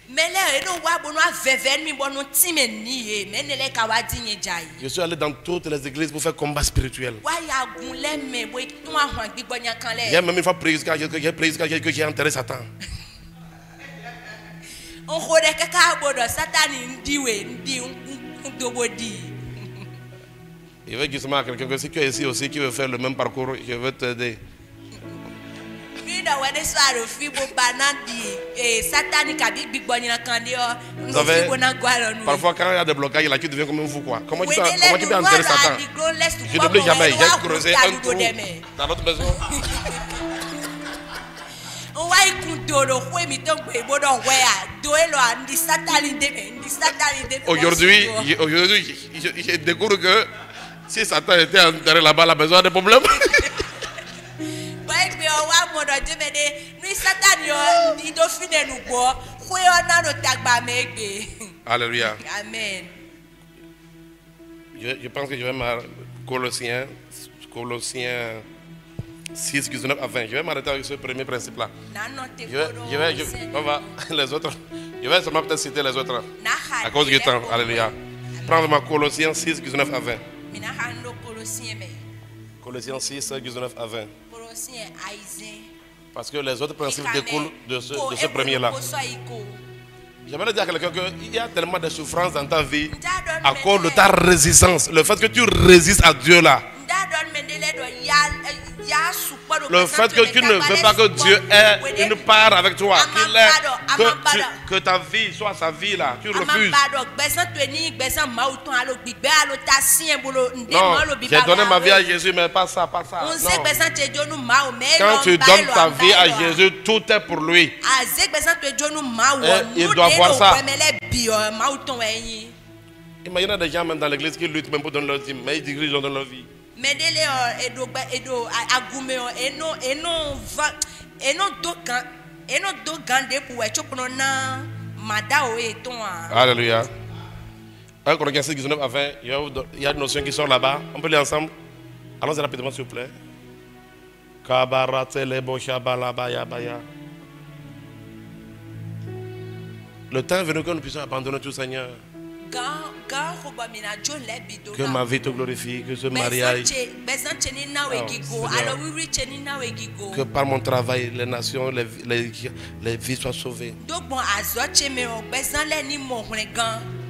Je suis allé dans toutes les églises pour faire combat spirituel. Il y a même une fois que j'ai enterré Satan. Je veux justement à quelqu'un que si tu es ici aussi qui veut faire le même parcours, je veux t'aider. Vous savez, parfois quand il y a des blocages, là tu deviens comme un fou quoi. Comment tu peux enterrer Satan? Je n'oublie jamais, j'ai creusé un trou dans notre maison. Aujourd'hui, je découvre que si Satan était enterré là-bas, la maison a des problèmes. Alléluia. Amen. Je pense que je vais m'arrêter. Colossiens 6, 19 à 20. Je vais m'arrêter avec ce premier principe-là. On va, les autres. Je vais seulement peut-être citer les autres à cause du temps. Alléluia. Prends-moi Colossiens 6, 19 à 20. Colossiens 6, 19 à 20. Parce que les autres principes découlent de ce premier-là. J'aimerais dire à quelqu'un qu'il y a tellement de souffrances dans ta vie à cause de ta résistance. Le fait que tu résistes à Dieu là. Le fait que tu ne veux pas que Dieu ait une part avec toi, que ta vie soit sa vie là, tu refuses. Non, j'ai donné ma vie à Jésus, mais pas ça, pas ça. Non. Quand tu donnes ta vie à Jésus, tout est pour lui. Et il doit voir ça. Imaginez des gens même dans l'église qui luttent même pour donner leur vie, mais ils dirigent dans leur vie. Alléluia. 1 Corinthiens 6, 19 à 20. Il y a une notion qui sort là-bas. On peut lire ensemble. Allons-y rapidement s'il vous plaît. Le temps est venu que nous puissions abandonner tout, Seigneur. Que ma vie te glorifie, que ce mariage, que par mon travail, les nations, les vies soient sauvées.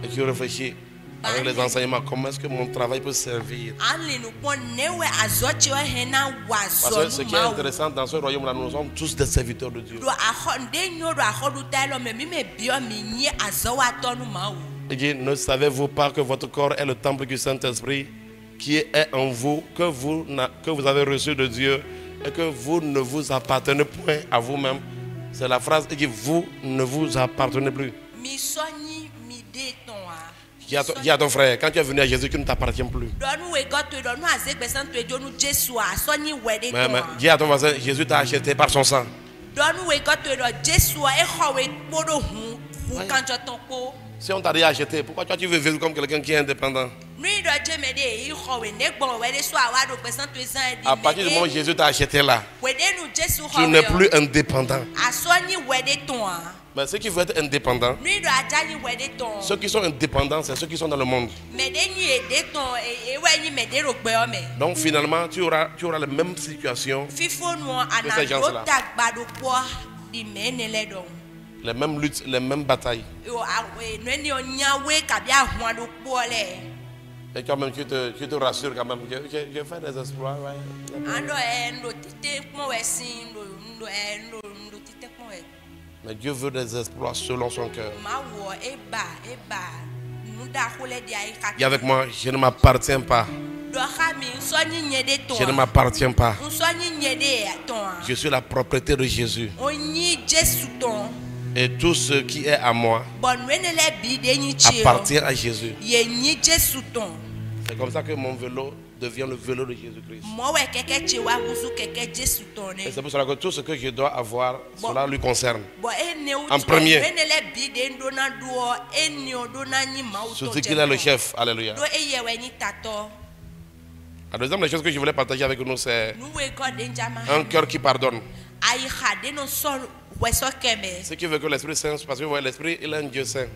Et tu réfléchis avec les enseignements, comment est-ce que mon travail peut servir? Parce que ce qui est intéressant dans ce royaume-là, nous sommes tous des serviteurs de Dieu. Il dit, ne savez-vous pas que votre corps est le temple du Saint-Esprit qui est en vous, que vous avez reçu de Dieu et que vous ne vous appartenez point à vous-même? C'est la phrase qui dit, vous ne vous appartenez plus. Dis à ton frère, quand tu es venu à Jésus, tu ne t'appartiens plus. Mais dis à ton voisin, Jésus t'a acheté par son sang. Si on t'a déjà acheté, pourquoi toi tu veux vivre comme quelqu'un qui est indépendant? À partir du moment où Jésus t'a acheté là, tu n'es plus indépendant. Mais ceux qui veulent être indépendants, ceux qui sont indépendants, c'est ceux qui sont dans le monde. Donc finalement, tu auras la même situation que ces gens-là. Les mêmes luttes, les mêmes batailles. Et quand même, tu te rassures quand même. Je fais des exploits. Mais Dieu veut des exploits selon son cœur. Dis avec moi, je ne m'appartiens pas. Je ne m'appartiens pas. Je suis la propriété de Jésus. Et tout ce qui est à moi appartient à Jésus. C'est comme ça que mon vélo devient le vélo de Jésus-Christ. Et c'est pour cela que tout ce que je dois avoir, cela lui concerne. En premier, surtout qu'il est le chef. Alléluia. La deuxième des choses que je voulais partager avec nous, c'est un cœur qui pardonne. Ce qui veut que l'Esprit Saint, parce que l'Esprit, il est un Dieu saint.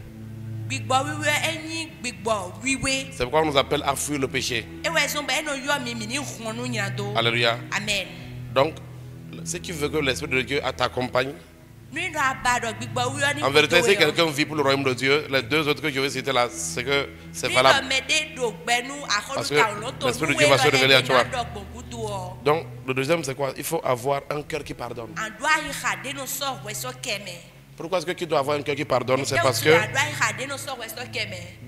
C'est pourquoi on nous appelle à fuir le péché. Alléluia. Amen. Donc, ce qui veut que l'Esprit de Dieu t'accompagne. En vérité, si quelqu'un vit pour le royaume de Dieu, les deux autres que je vais citer là, c'est que c'est valable. Parce que l'Esprit de Dieu va se révéler à toi. Donc, le deuxième, c'est quoi? Il faut avoir un cœur qui pardonne. Pourquoi est-ce que tu dois avoir un cœur qui pardonne? C'est parce que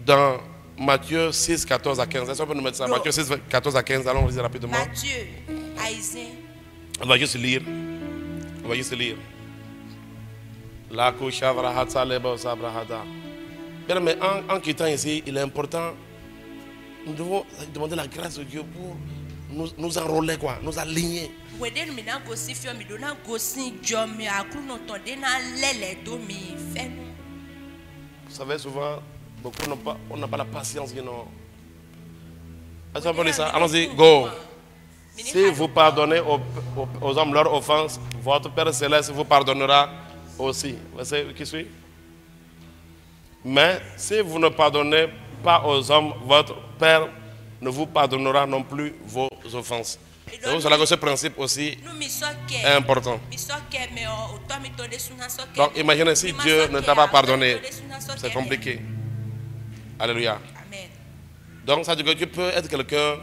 dans Matthieu 6, 14 à 15, est-ce qu'on peut nous mettre ça? Matthieu 6, 14 à 15, allons lire rapidement. On va juste lire. On va juste lire. Bien, mais en quittant ici, il est important. Nous devons demander la grâce de Dieu pour nous enrôler, quoi, nous aligner. Vous savez, souvent, beaucoup n'ont pas la patience. Est-ce qu'on peut dire ça? Allons-y, go. Si vous pardonnez aux hommes leurs offenses, votre Père Céleste vous pardonnera aussi. Verset qui suit? Mais si vous ne pardonnez pas aux hommes, votre Père ne vous pardonnera non plus vos offenses. C'est pour cela que ce principe aussi est important. Donc imaginez si Dieu ne t'a pas pardonné, c'est compliqué. Alléluia. Donc ça veut dire que tu peux être quelqu'un,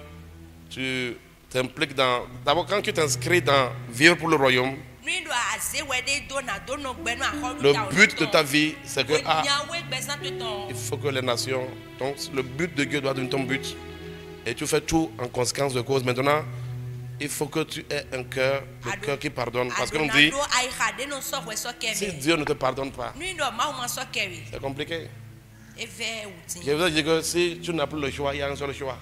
tu t'impliques dans... D'abord quand tu t'inscris dans vivre pour le royaume, le but de ta vie, c'est que il faut que les nations... Donc le but de Dieu doit devenir ton but. Et tu fais tout en conséquence de cause. Maintenant, il faut que tu aies un cœur, le cœur qui pardonne. Parce qu'on dit, si Dieu ne te pardonne pas, c'est compliqué. Je vous ai dit que si tu n'as plus le choix, il y a un seul choix.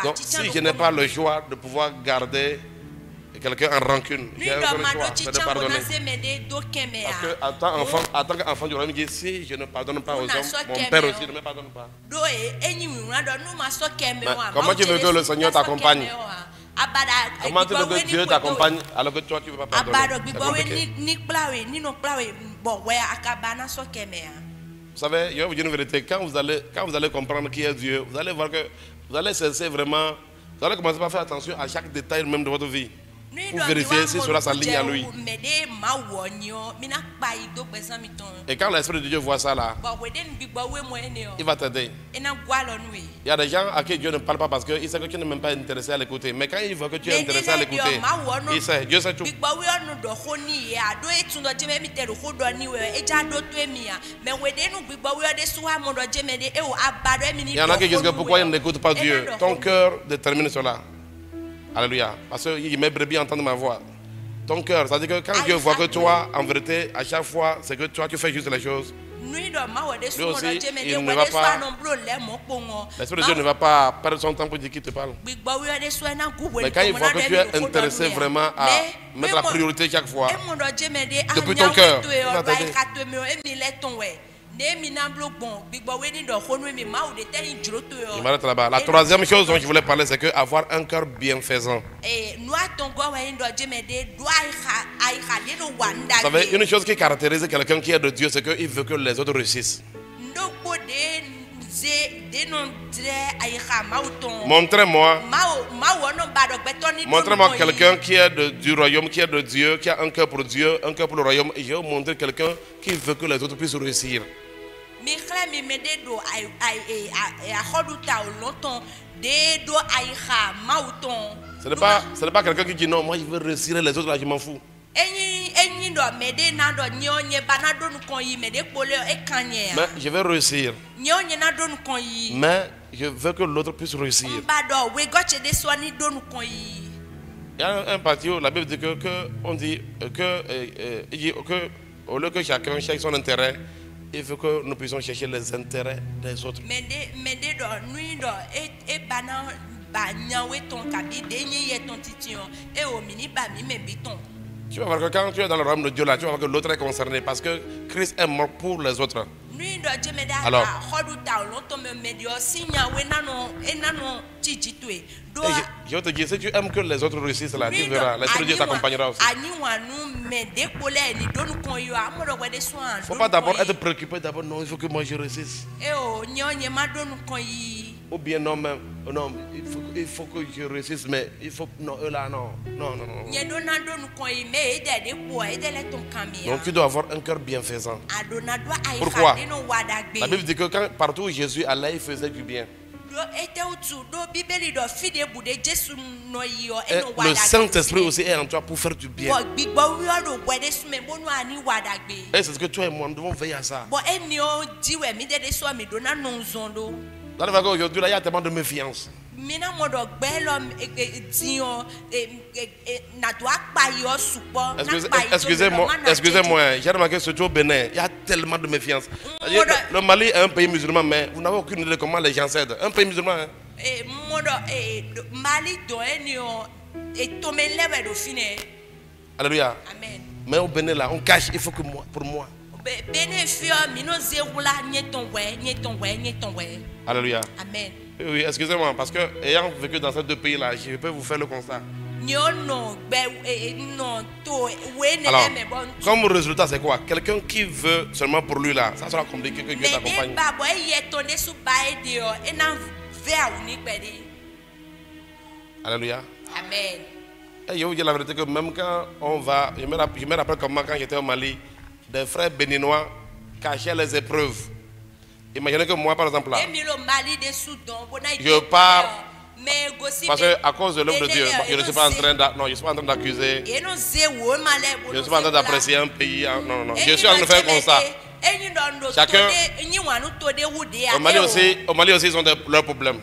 Donc si je n'ai pas le choix de pouvoir garder quelqu'un en rancune, j'ai un seul choix, c'est de pardonner. Parce que en tant qu'enfant du royaume, il dit, si je ne pardonne pas aux hommes, mon Père aussi ne me pardonne pas. Mais comment tu veux que le Seigneur t'accompagne? Comment tu veux que Dieu t'accompagne alors que toi tu ne veux pas pardonner? Vous savez, je vais vous dire une vérité, quand vous allez comprendre qui est Dieu, vous allez voir que vous allez cesser vraiment, vous allez commencer par faire attention à chaque détail même de votre vie, pour vérifier si cela s'aligne à lui. Et quand l'Esprit de Dieu voit ça là, il va t'aider. Il y a des gens à qui Dieu ne parle pas parce qu'il sait que tu n'es même pas intéressé à l'écouter. Mais quand il voit que tu es intéressé à l'écouter, il sait, Dieu sait tout. Il y en a qui disent que pourquoi ils n'écoutent pas Dieu. Ton cœur détermine cela. Alléluia. Parce qu'il met brebis entendre ma voix. Ton cœur, c'est-à-dire que quand Dieu voit que toi, en vérité, à chaque fois, c'est que toi, tu fais juste les choses. Lui aussi, il ne va pas. L'Esprit de Dieu ne va pas perdre son temps pour dire qu'il te parle. Mais quand il voit que tu es intéressé vraiment à mettre la priorité chaque fois, depuis ton cœur, il va t'aider. Il m'arrête là-bas. La troisième chose dont je voulais parler, c'est qu'avoir un cœur bienfaisant. Vous savez, une chose qui caractérise quelqu'un qui est de Dieu, c'est qu'il veut que les autres réussissent. Montrez-moi. Montrez-moi quelqu'un qui est du royaume, qui est de Dieu, qui a un cœur pour Dieu, un cœur pour le royaume. Et je vais vous montrer quelqu'un qui veut que les autres puissent réussir. Ce n'est pas quelqu'un qui dit non, moi je veux réussir, les autres là je m'en fous. Mais je vais réussir. Mais je veux que l'autre puisse réussir. Il y a un parti où la Bible dit que au lieu que chacun cherche son intérêt, il faut que nous puissions chercher les intérêts des autres. Tu vas voir que quand tu es dans le royaume de Dieu là, tu vas voir que l'autre est concerné parce que Christ est mort pour les autres. Alors, je vais te dire, si tu aimes que les autres réussissent là, tu verras, l'Esprit de Dieu t'accompagnera aussi. Il ne faut pas d'abord être préoccupé, d'abord non, il faut que moi je réussisse. Ou bien non, mais, non, il faut que je réussisse, mais il faut, non, eux là, non. Donc tu dois avoir un cœur bienfaisant. Pourquoi? La Bible dit que partout où Jésus allait, il faisait du bien. Et le Saint-Esprit aussi est en toi pour faire du bien. Et c'est ce que toi et moi, nous devons veiller à ça. Aujourd'hui, il y a tellement de méfiance. Excusez-moi, j'ai remarqué surtout au Bénin, il y a tellement de méfiance. Le Mali est un pays musulman, mais vous n'avez aucune idée de comment les gens s'aident. Un pays musulman. Hein? Alléluia. Amen. Mais au Bénin, là, on cache, il faut que moi, pour moi. Alléluia. Amen. Oui, excusez-moi, parce que ayant vécu dans ces deux pays-là, je peux vous faire le constat. Alors, comme résultat, c'est quoi? Quelqu'un qui veut seulement pour lui là, ça sera compliqué que Dieu t'accompagne. Alléluia. Amen. Et je vous dis la vérité que même quand on va, je me rappelle comment quand j'étais au Mali, des frères béninois cachaient les épreuves. Imaginez que moi, par exemple, là, je pars parce qu'à cause de l'œuvre de Dieu, je ne suis pas en train d'accuser, je ne suis pas en train d'apprécier un pays. Non. Je suis en train de faire un constat. Chacun, au Mali aussi, ils ont leurs problèmes.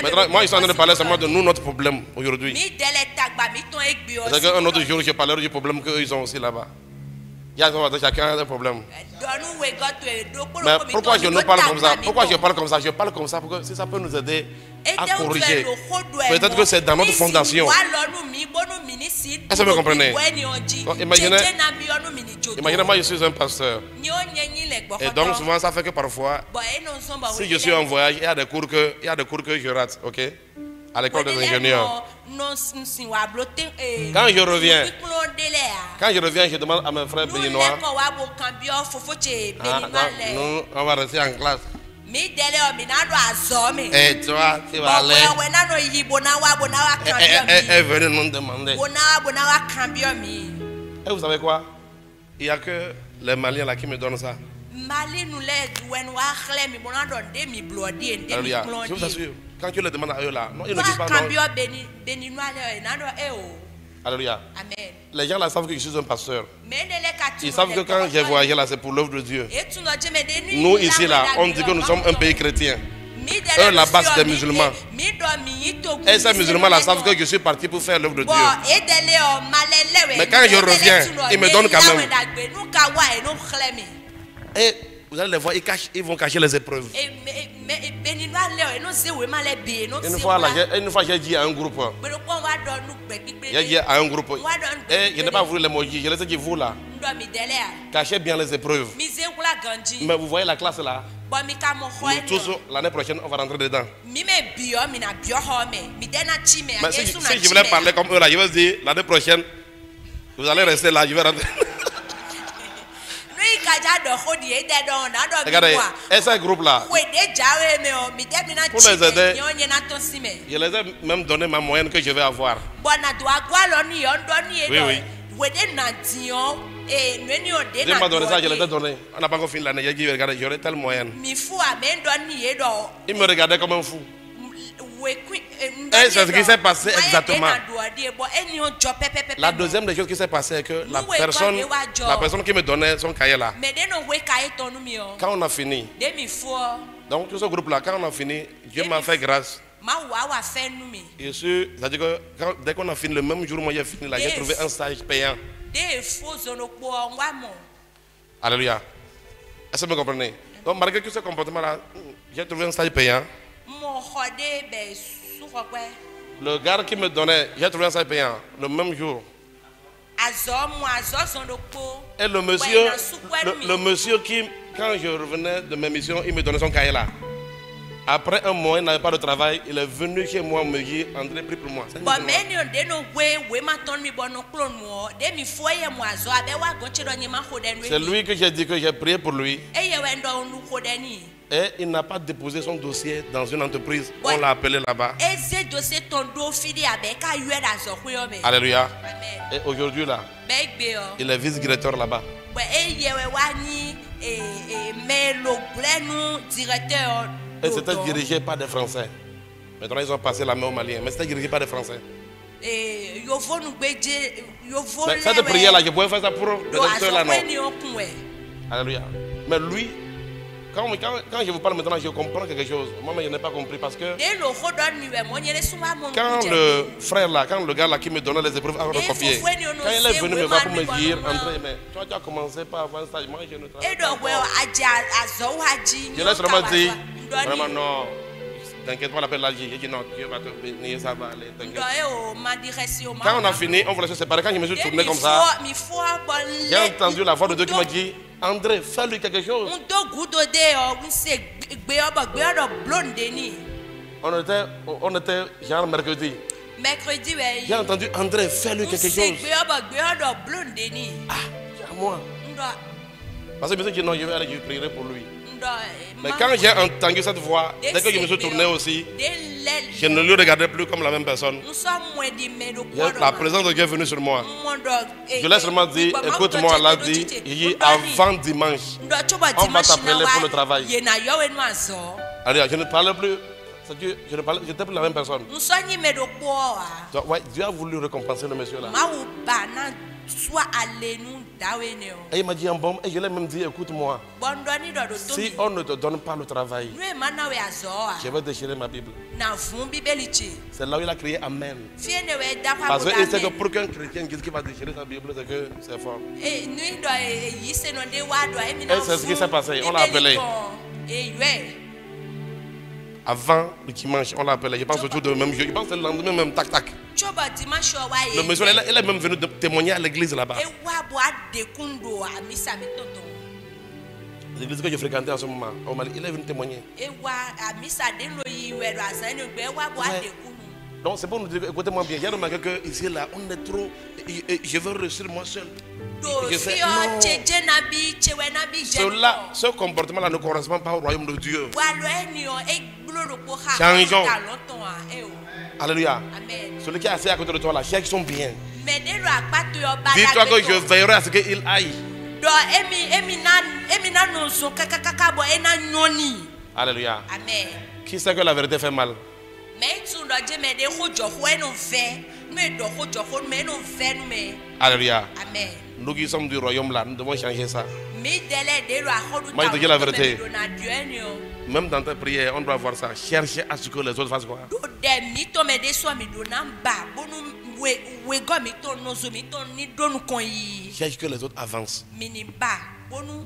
Maintenant, moi, ils sont en train de parler seulement de nous, notre problème aujourd'hui. Parce qu'un autre jour, je parlerai du problème qu'ils ont aussi là-bas. Chacun a un problème. Mais pourquoi je nous parle comme ça? Pourquoi je parle comme ça? Je parle comme ça parce que ça peut nous aider à corriger. Peut-être que c'est dans notre fondation. Est-ce que vous comprenez? Imaginez, moi je suis un pasteur. Et donc souvent ça fait que parfois, si je suis en voyage, il y a des cours que je rate, ok? À l'école des ingénieurs. Quand je reviens, je demande à mes frères béninois. On va rester en classe. Et toi, tu vas aller. Elle venait nous demander. Et vous savez quoi? Il n'y a que les Maliens là qui me donnent ça. Alléluia. Je vous assure. Quand tu les demandes à eux là, non, ils ne disent pas non. Alléluia. Amen. Les gens là savent que je suis un pasteur. Ils savent que quand j'ai voyagé là, c'est pour l'œuvre de Dieu. Nous ici là, on dit que nous sommes un pays chrétien. Eux là-bas, c'est des musulmans. Et ces musulmans là savent que je suis parti pour faire l'œuvre de Dieu. Mais quand je reviens, ils me donnent quand même. Et vous allez les voir, ils vont cacher les épreuves. Une fois, j'ai dit à un groupe. Et je n'ai pas voulu les maudire. Je les ai dit, vous là, cachez bien les épreuves. Mais vous voyez la classe là. Nous tous, l'année prochaine, on va rentrer dedans. Mais si je voulais parler comme eux là, je vais dire, l'année prochaine, vous allez rester là, je vais rentrer. Regardez, et ce groupe-là, pour les aider, je les ai même donné ma moyenne que je vais avoir. Oui, oui. Dieu m'a donné ça, je les ai donné. On n'a pas encore fini l'année. J'ai dit, regardez, j'aurai telle moyenne. Il me regardait comme un fou. Et c'est ce qui s'est passé exactement. La deuxième des choses qui s'est passée est que la personne qui me donnait son cahier là, quand on a fini, donc tout ce groupe là, quand on a fini, Dieu m'a fait grâce. Et c'est-à-dire que dès qu'on a fini, le même jour, moi j'ai fini là, j'ai trouvé un stage payant. Alléluia. Est-ce que vous me comprenez? Donc malgré tout ce comportement là, j'ai trouvé un stage payant. Le gars qui me donnait, j'ai trouvé un stage payant le même jour. Et le monsieur qui, quand je revenais de mes missions, il me donnait son cahier là. Après un mois, il n'avait pas de travail. Il est venu chez moi me dire, André, prie pour moi. C'est lui que j'ai dit que j'ai prié pour lui. Et il n'a pas déposé son dossier dans une entreprise. On l'a appelé là-bas. Alléluia. Et aujourd'hui là, il est vice-directeur là-bas. Et c'était dirigé par des Français. Maintenant ils ont passé la main aux Maliens. Mais c'était dirigé par des Français. Mais cette prière là, je pouvais faire ça pour les auditeurs là, non. Alléluia. Mais lui, quand je vous parle maintenant, je comprends quelque chose. Moi, je n'ai pas compris parce que quand le frère là, quand le gars là qui me donnait les épreuves à recopier, quand il est venu me voir pour me dire, André, mais toi tu as commencé par avoir un stage, moi je ne travaille pas. Je l'ai seulement dit, vraiment non, t'inquiète pas, l'appel là, j'ai dit non, Dieu va te bénir, ça va aller, t'inquiète. Quand on a fini, on voulait se séparer. Quand je me suis tourné comme ça, j'ai entendu la voix de Dieu qui m'a dit, André, fais-lui quelque chose. On était genre mercredi. J'ai entendu André, fais-lui quelque chose. Ah, c'est à moi. Parce que je me suis dit non, je vais aller, je prierai pour lui. Mais quand j'ai entendu cette voix, dès que je me suis tourné aussi, je ne le regardais plus comme la même personne. La présence de Dieu est venue sur moi. Je l'ai seulement dit, écoute-moi, elle a dit, avant dimanche, on va t'appeler pour le travail. Allez, je ne parlais plus. J'étais plus la même personne. Donc, ouais, Dieu a voulu récompenser le monsieur là. Et il m'a dit un bon, et je l'ai même dit, écoute-moi, si on ne te donne pas le travail, je vais déchirer ma Bible. C'est là où il a crié Amen. Parce qu'il sait que pour qu'un chrétien dise qu'il va déchirer sa Bible, c'est que c'est fort. Et c'est ce qui s'est passé, on l'a appelé. Avant le dimanche, on l'a appelé. Je pense autour du même jour. Je pense le lendemain même, tac, tac. Le monsieur, il est même venu témoigner à l'église là-bas. L'église que je fréquentais en ce moment, il est venu témoigner. Donc c'est pour nous dire, écoutez-moi bien, j'ai remarqué que ici là, on est trop. Je veux réussir moi seul. Je fais, non. Ce comportement-là ne correspond pas au royaume de Dieu. Changeons. Alléluia. Celui qui est assis à côté de toi là, cherche son bien. Dis-toi que je veillerai à ce qu'il aille. Alléluia. Amen. Qui sait que la vérité fait mal? Alléluia. Amen. Nous qui sommes du royaume là, nous devons changer ça. Moi je te dis la vérité. Même dans tes prières, on doit voir ça. Chercher à ce que les autres fassent quoi? Cherche que les autres avancent.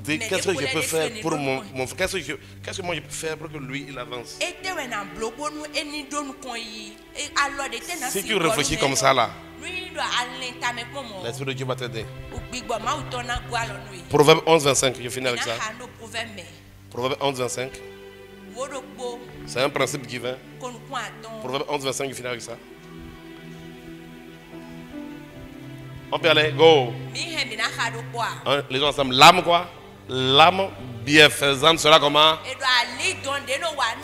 Dis, qu'est-ce que je peux faire pour mon frère? Qu'est-ce que moi je peux faire pour que lui il avance? Si tu réfléchis comme ça là, l'Esprit de Dieu va t'aider. Proverbe 11, 25, je finis avec ça. Proverbe 11, 25. C'est un principe divin. Proverbe 11, 25, je finis avec ça. On peut aller, go. Les gens ensemble, l'âme quoi? L'âme bienfaisante sera comment?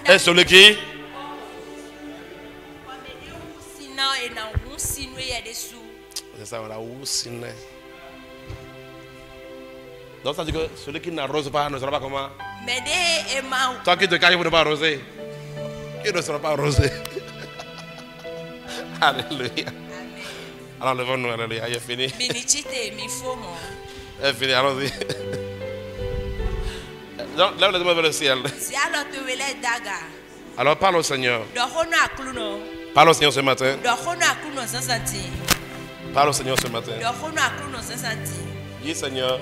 Et celui qui? C'est ça, voilà. Donc ça dit que celui qui n'arrose pas ne sera pas comment? Toi qui te caches pour ne pas arroser, qui ne sera pas arrosé. Alléluia. Alors levons-nous, alléluia. Il est fini. Il est fini, allons-y. Donc lève les mains vers le ciel. Alors parle au Seigneur. Parle au Seigneur ce matin. Parle au Seigneur ce matin. Dis Seigneur,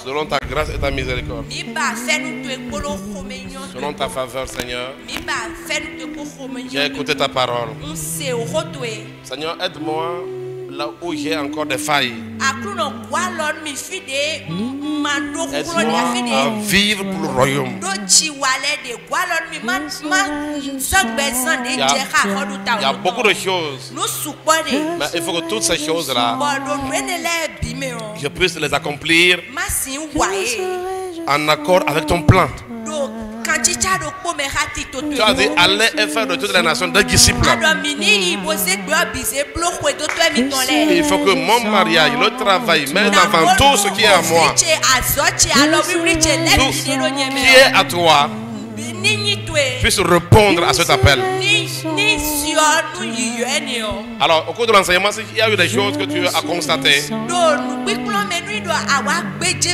selon ta grâce et ta miséricorde, selon ta faveur Seigneur, j'ai écouté ta parole. Seigneur, aide-moi là où j'ai encore des failles. Aide-moi à vivre pour le royaume. Il y a beaucoup de choses, mais il faut que toutes ces choses-là, je puisse les accomplir en accord avec ton plan. Tu as dit, allez et faire de toutes les nations des disciples. Il faut que mon mariage, le travail, même avant tout ce qui est à moi, tout ce qui est à toi, puisse répondre à cet appel. Alors, au cours de l'enseignement, il y a eu des choses que tu as constatées.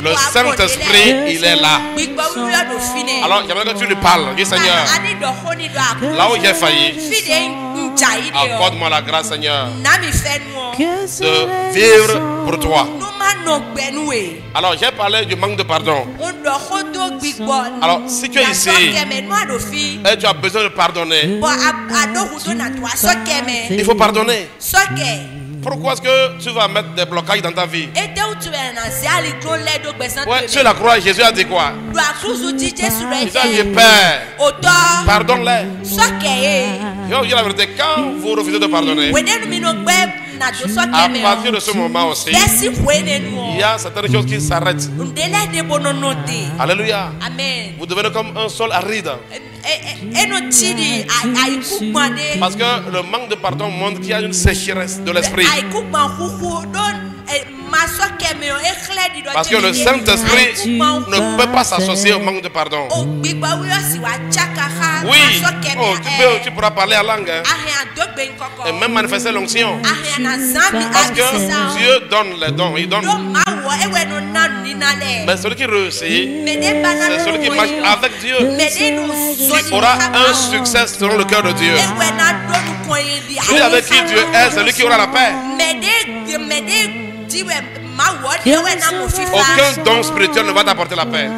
Le Saint-Esprit, il est là. Alors, j'aimerais que tu lui parles. Dis Seigneur, là où j'ai failli, accorde-moi la grâce, Seigneur, de vivre pour toi. Alors, j'ai parlé du manque de pardon. Alors, si tu es ici et tu as besoin de pardonner, il faut pardonner. Pourquoi est-ce que tu vas mettre des blocages dans ta vie? Ouais, sur la croix, Jésus a dit quoi? Il a dit, Père, pardonne-les. Je vais vous dire la vérité, quand vous refusez de pardonner, à partir de ce moment aussi, il y a certaines choses qui s'arrêtent. Alléluia. Vous devenez comme un sol aride. Parce que le manque de pardon montre qu'il y a une sécheresse de l'esprit. Parce que le Saint-Esprit ne peut pas s'associer au manque de pardon. Oui, tu pourras parler en langue, hein, et même manifester l'onction. Parce que Dieu donne les dons, il donne. Mais celui qui réussit, c'est celui qui marche avec Dieu, qui aura un succès selon le cœur de Dieu. Celui avec qui Dieu est, c'est lui qui aura la paix. Aucun don spirituel ne va t'apporter la paix.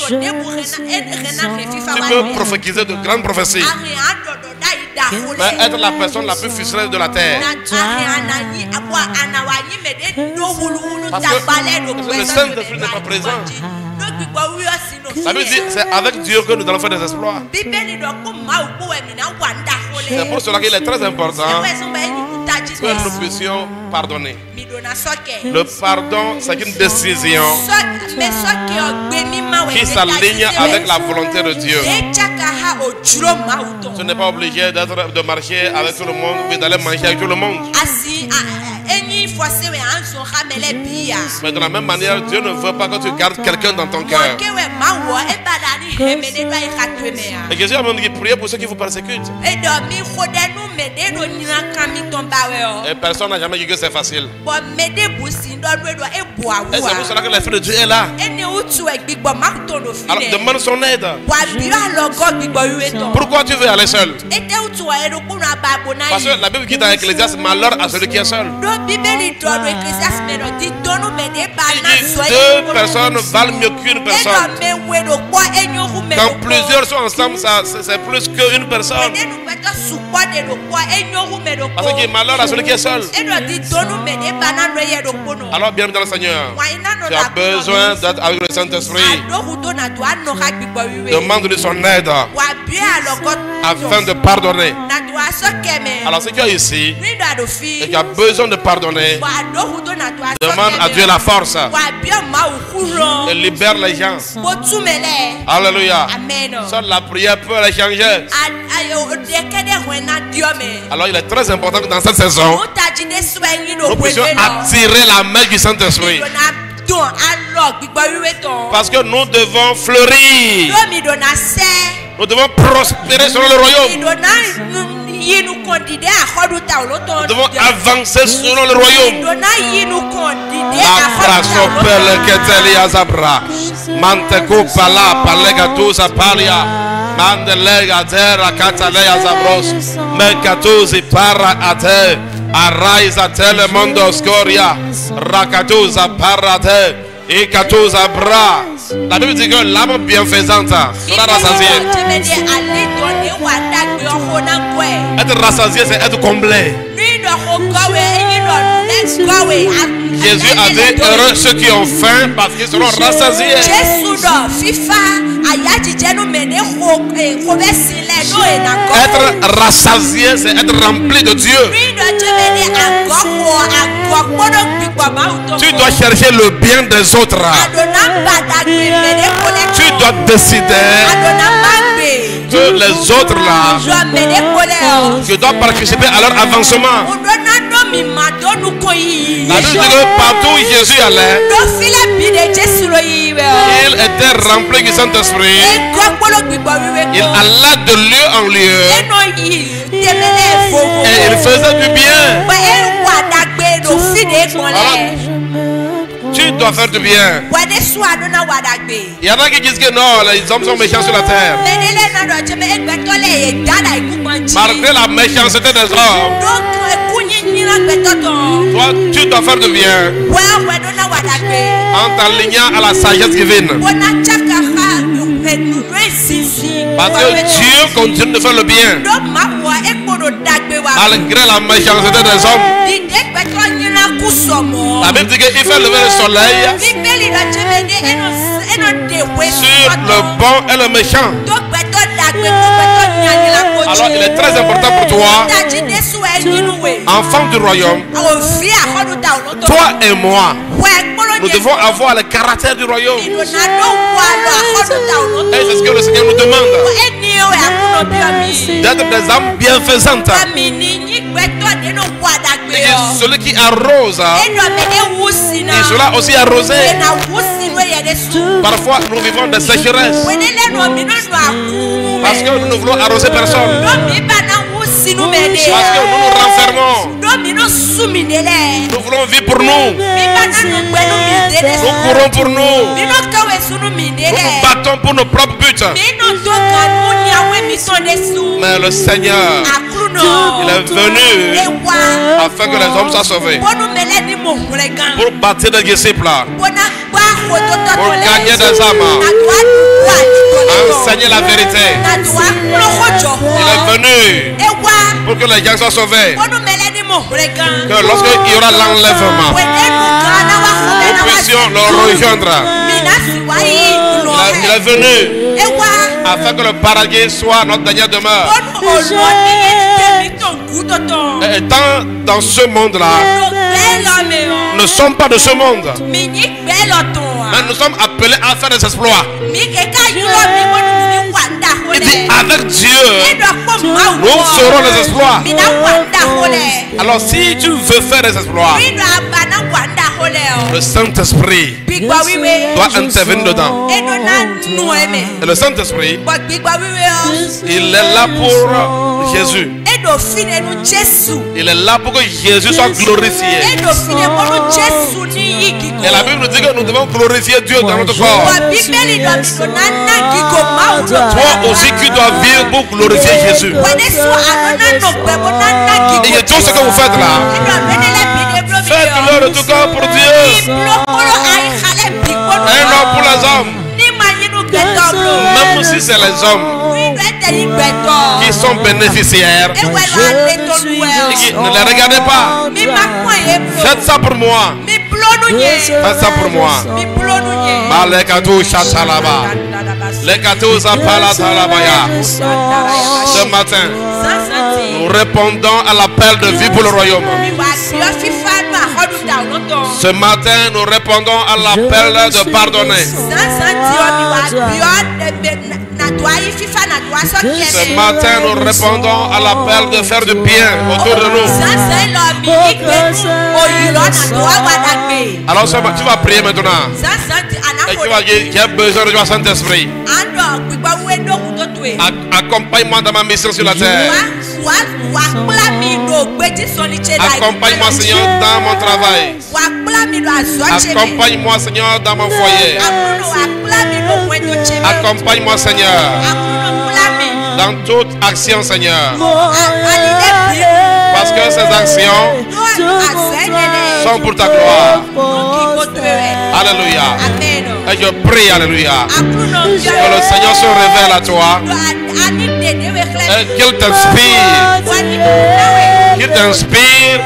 Tu peux prophétiser de grandes prophéties, mais être la personne la plus ficelée de la terre. Parce que le Saint-Esprit n'est pas présent. La Bible dit, c'est avec Dieu que nous allons faire des exploits. C'est pour cela qu'il est très important que nous puissions pardonner. Le pardon, c'est une décision qui s'aligne avec la volonté de Dieu. Tu n'es pas obligé de marcher avec tout le monde, mais d'aller manger avec tout le monde. Mais de la même manière, Dieu ne veut pas que tu gardes quelqu'un dans ton cœur. Et Jésus a même dit, priez pour ceux qui vous persécutent. Et personne n'a jamais dit que c'est facile. Et c'est pour cela que l'Esprit de Dieu est là. Alors demande son aide. Pourquoi tu veux aller seul? Parce que la Bible dit dans Ecclésiaste, malheur à celui qui est seul. Il dit, deux personnes valent mieux qu'une personne. Quand plusieurs sont ensemble, c'est plus qu'une personne. Parce qu'il est malheur à celui qui est seul. Alors, bien dans le Seigneur, tu as besoin d'être avec le Saint-Esprit. Demande-lui son aide afin de pardonner. Alors, ce qu'il y a ici, et qui a besoin de pardonner, demande à Dieu la force et libère les gens. Alléluia. Seule la prière peut les changer. Alors il est très important que dans cette saison, nous puissions attirer la main du Saint-Esprit. Parce que nous devons fleurir. Nous devons prospérer selon le royaume. Nous devons avancer selon le royaume. Mandelega terra catalea zabros mercatuzi para ate arraiza tele mondo scoria rakatuza para te et katuza bra. La Bible dit que l'âme bienfaisante sera rassasiée. Être rassasié, c'est être comblé. Jésus a dit heureux ceux qui ont faim parce qu'ils seront rassasiés. Être rassasié, c'est être rempli de Dieu. Tu dois chercher le bien des autres. Tu dois décider que les autres là, je dois participer à leur avancement. La Bible dit que partout où Jésus allait, il était rempli du Saint-Esprit. Il allait de lieu en lieu et il faisait du bien. Alors, tu dois faire du bien. Il y en a qui disent que non, les hommes sont méchants sur la terre. Malgré la méchanceté des hommes, toi, tu dois faire du bien en t'alignant à la sagesse divine. Parce que Dieu continue de faire le bien malgré la méchanceté des hommes. La Bible dit qu'il fait lever le soleil sur le bon et le méchant. Alors il est très important pour toi, enfant du royaume, toi et moi, nous devons avoir le caractère du royaume. Et c'est ce que le Seigneur nous demande, d'être des âmes bienfaisantes. Et celui qui arrose, il sera aussi arrosé. Parfois nous vivons des sécheresses parce que nous ne voulons arroser personne. Parce que nous nous renfermons. Nous voulons vivre pour nous. Nous courons pour nous. Nous nous battons pour nos propres buts. Mais le Seigneur, il est venu afin que les hommes soient sauvés. Pour bâtir des disciples. Pour gagner des âmes. Enseigner la vérité. Il est venu pour que les gens soient sauvés. Que lorsqu'il y aura l'enlèvement, nous puissions le rejoindre. Il est venu afin que le paradis soit notre dernière demeure. Et étant dans ce monde-là, nous ne sommes pas de ce monde, mais nous sommes appelés à faire des exploits. Il dit avec Dieu, nous ferons les exploits. Alors si tu veux faire des exploits, le Saint-Esprit doit intervenir dedans. Et le Saint-Esprit, il est là pour Jésus. Il est là pour que Jésus soit glorifié. Et la Bible nous dit que nous devons glorifier Dieu dans notre corps. Toi aussi tu dois vivre pour glorifier Jésus. Et tout ce que vous faites là, faites-le de tout cœur pour Dieu. Et non pour les hommes. Même si Si c'est les hommes qui sont bénéficiaires, ne les regardez pas. Faites ça pour moi. Faites ça pour moi. Ce matin, nous répondons à l'appel de vie pour le royaume. Ce matin, nous répondons à l'appel de pardonner. Ce matin, nous répondons à l'appel de faire du bien autour de nous. Alors, tu vas prier maintenant. Et tu vas dire, j'ai besoin de toi, Saint-Esprit. Accompagne-moi dans ma mission sur la terre. Accompagne-moi, Seigneur, dans mon travail. Accompagne-moi, Seigneur, dans mon foyer. Accompagne-moi, Seigneur, dans toute action, Seigneur. Parce que ces actions sont pour ta gloire. Alléluia. Et je prie, alléluia, que le Seigneur se révèle à toi et qu'il t'inspire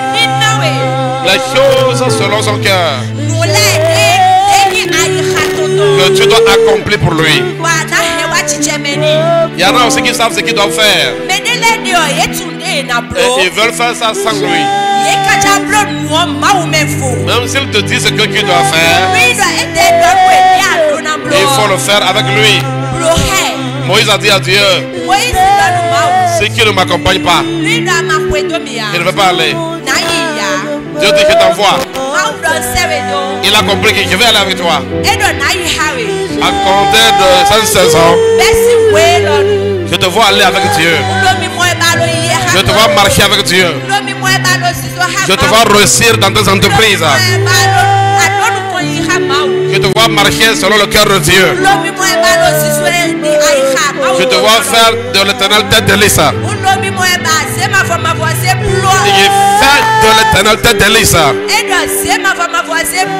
les choses selon son cœur que tu dois accomplir pour lui. Il y en a aussi qui savent ce qu'ils doivent faire et ils veulent faire ça sans lui. Même s'il te dit ce que tu dois faire, il faut le faire avec lui. Moïse a dit à Dieu, si qui ne m'accompagne pas, il ne veut pas aller. Dieu dit que je t'envoie. Il a compris que je vais aller avec toi. À compter de 116 ans, je te vois aller avec Dieu. Je te vois marcher avec Dieu. Je te vois réussir dans tes entreprises. Je te vois marcher selon le cœur de Dieu. Je te vois faire de l'éternel tête de Lisa. Il fait de l'éternel tête de Lisa.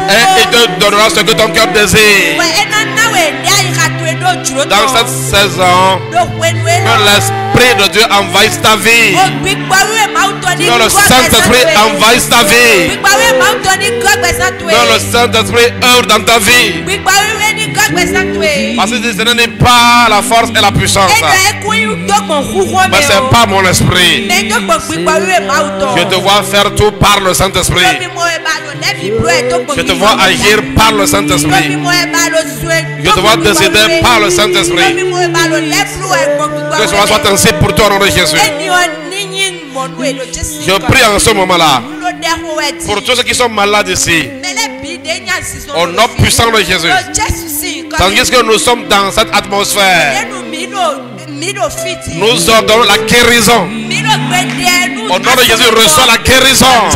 Et il te donnera ce que ton cœur désire. Dans cette saison, que l'Esprit de Dieu envahisse ta vie. Que le Saint-Esprit envahisse ta vie. Que le Saint-Esprit œuvre dans ta vie. Parce que ce n'est pas la force et la puissance, mais c'est pas mon esprit. Je te vois faire tout par le Saint-Esprit. Je te vois agir par le Saint-Esprit. Je te vois décider par le Saint-Esprit. Que cela soit ainsi pour toi au nom de Jésus. Je prie en ce moment-là pour tous ceux qui sont malades ici, au nom puissant de Jésus. Tandis que nous sommes dans cette atmosphère, nous ordonnons la guérison. Au nom de Jésus, reçois la guérison.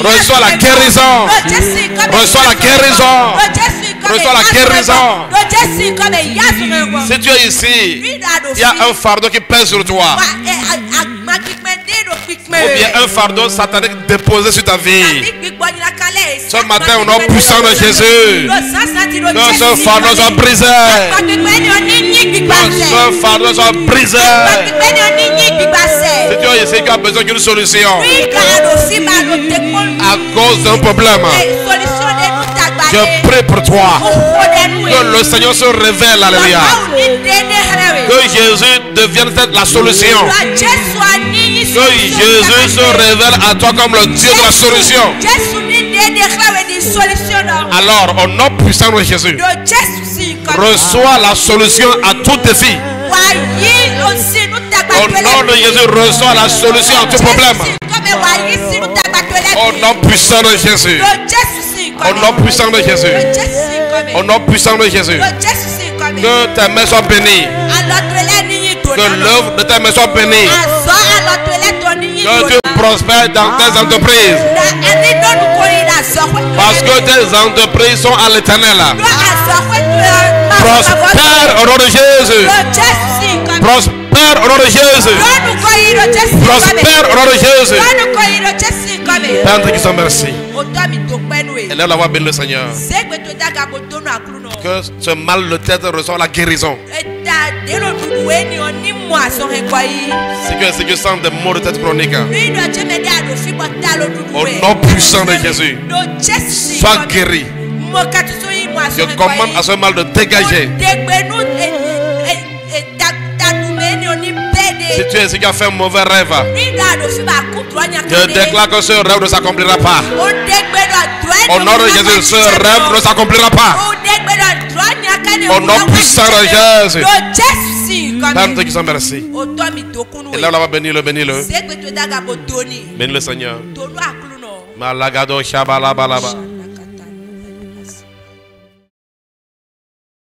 Reçois la guérison. Reçois la guérison. Reçois la guérison. Si tu es ici, il y a un fardeau qui pèse sur toi, ou bien un fardeau satanique déposé sur ta vie. Ce matin, au nom puissant de Jésus, que ce fardeau soit brisé. Que ce fardeau soit brisé. Si tu es ici, tu as besoin d'une solution à cause d'un problème, je prie pour toi. Que le Seigneur se révèle, alléluia. Que Jésus devienne la solution. Que Jésus se révèle à toi comme le Dieu de la solution. Alors, au nom puissant de Jésus, reçois la solution à tout défi. Au nom de Jésus, reçois la solution à tout problème. Au nom puissant de Jésus. Au nom puissant de Jésus. Au nom puissant de Jésus. Que tes mains soient bénies. Que l'œuvre de tes mains soit bénie. Que tu prospères dans tes entreprises. Parce que tes entreprises sont à l'éternel. Prospère au nom de Jésus. Prospère au nom de Jésus. Prospère au nom de Jésus. Père, qui sont merci. Élève la voix, bénis le Seigneur. Que ce mal de tête reçoit la guérison. Si tu sens des maux de tête chroniques, au nom puissant de Jésus, sois guéri. Je commande à ce mal de dégager. Si tu es ici qui a fait un mauvais rêve, je déclare que ce rêve ne s'accomplira pas. Au nom de Jésus, ce rêve ne s'accomplira pas. Au nom puissant de Jésus. Père, nous te disons merci. Et là, on va bénir le. Bénis le Seigneur. Malagado Shabalabalaba.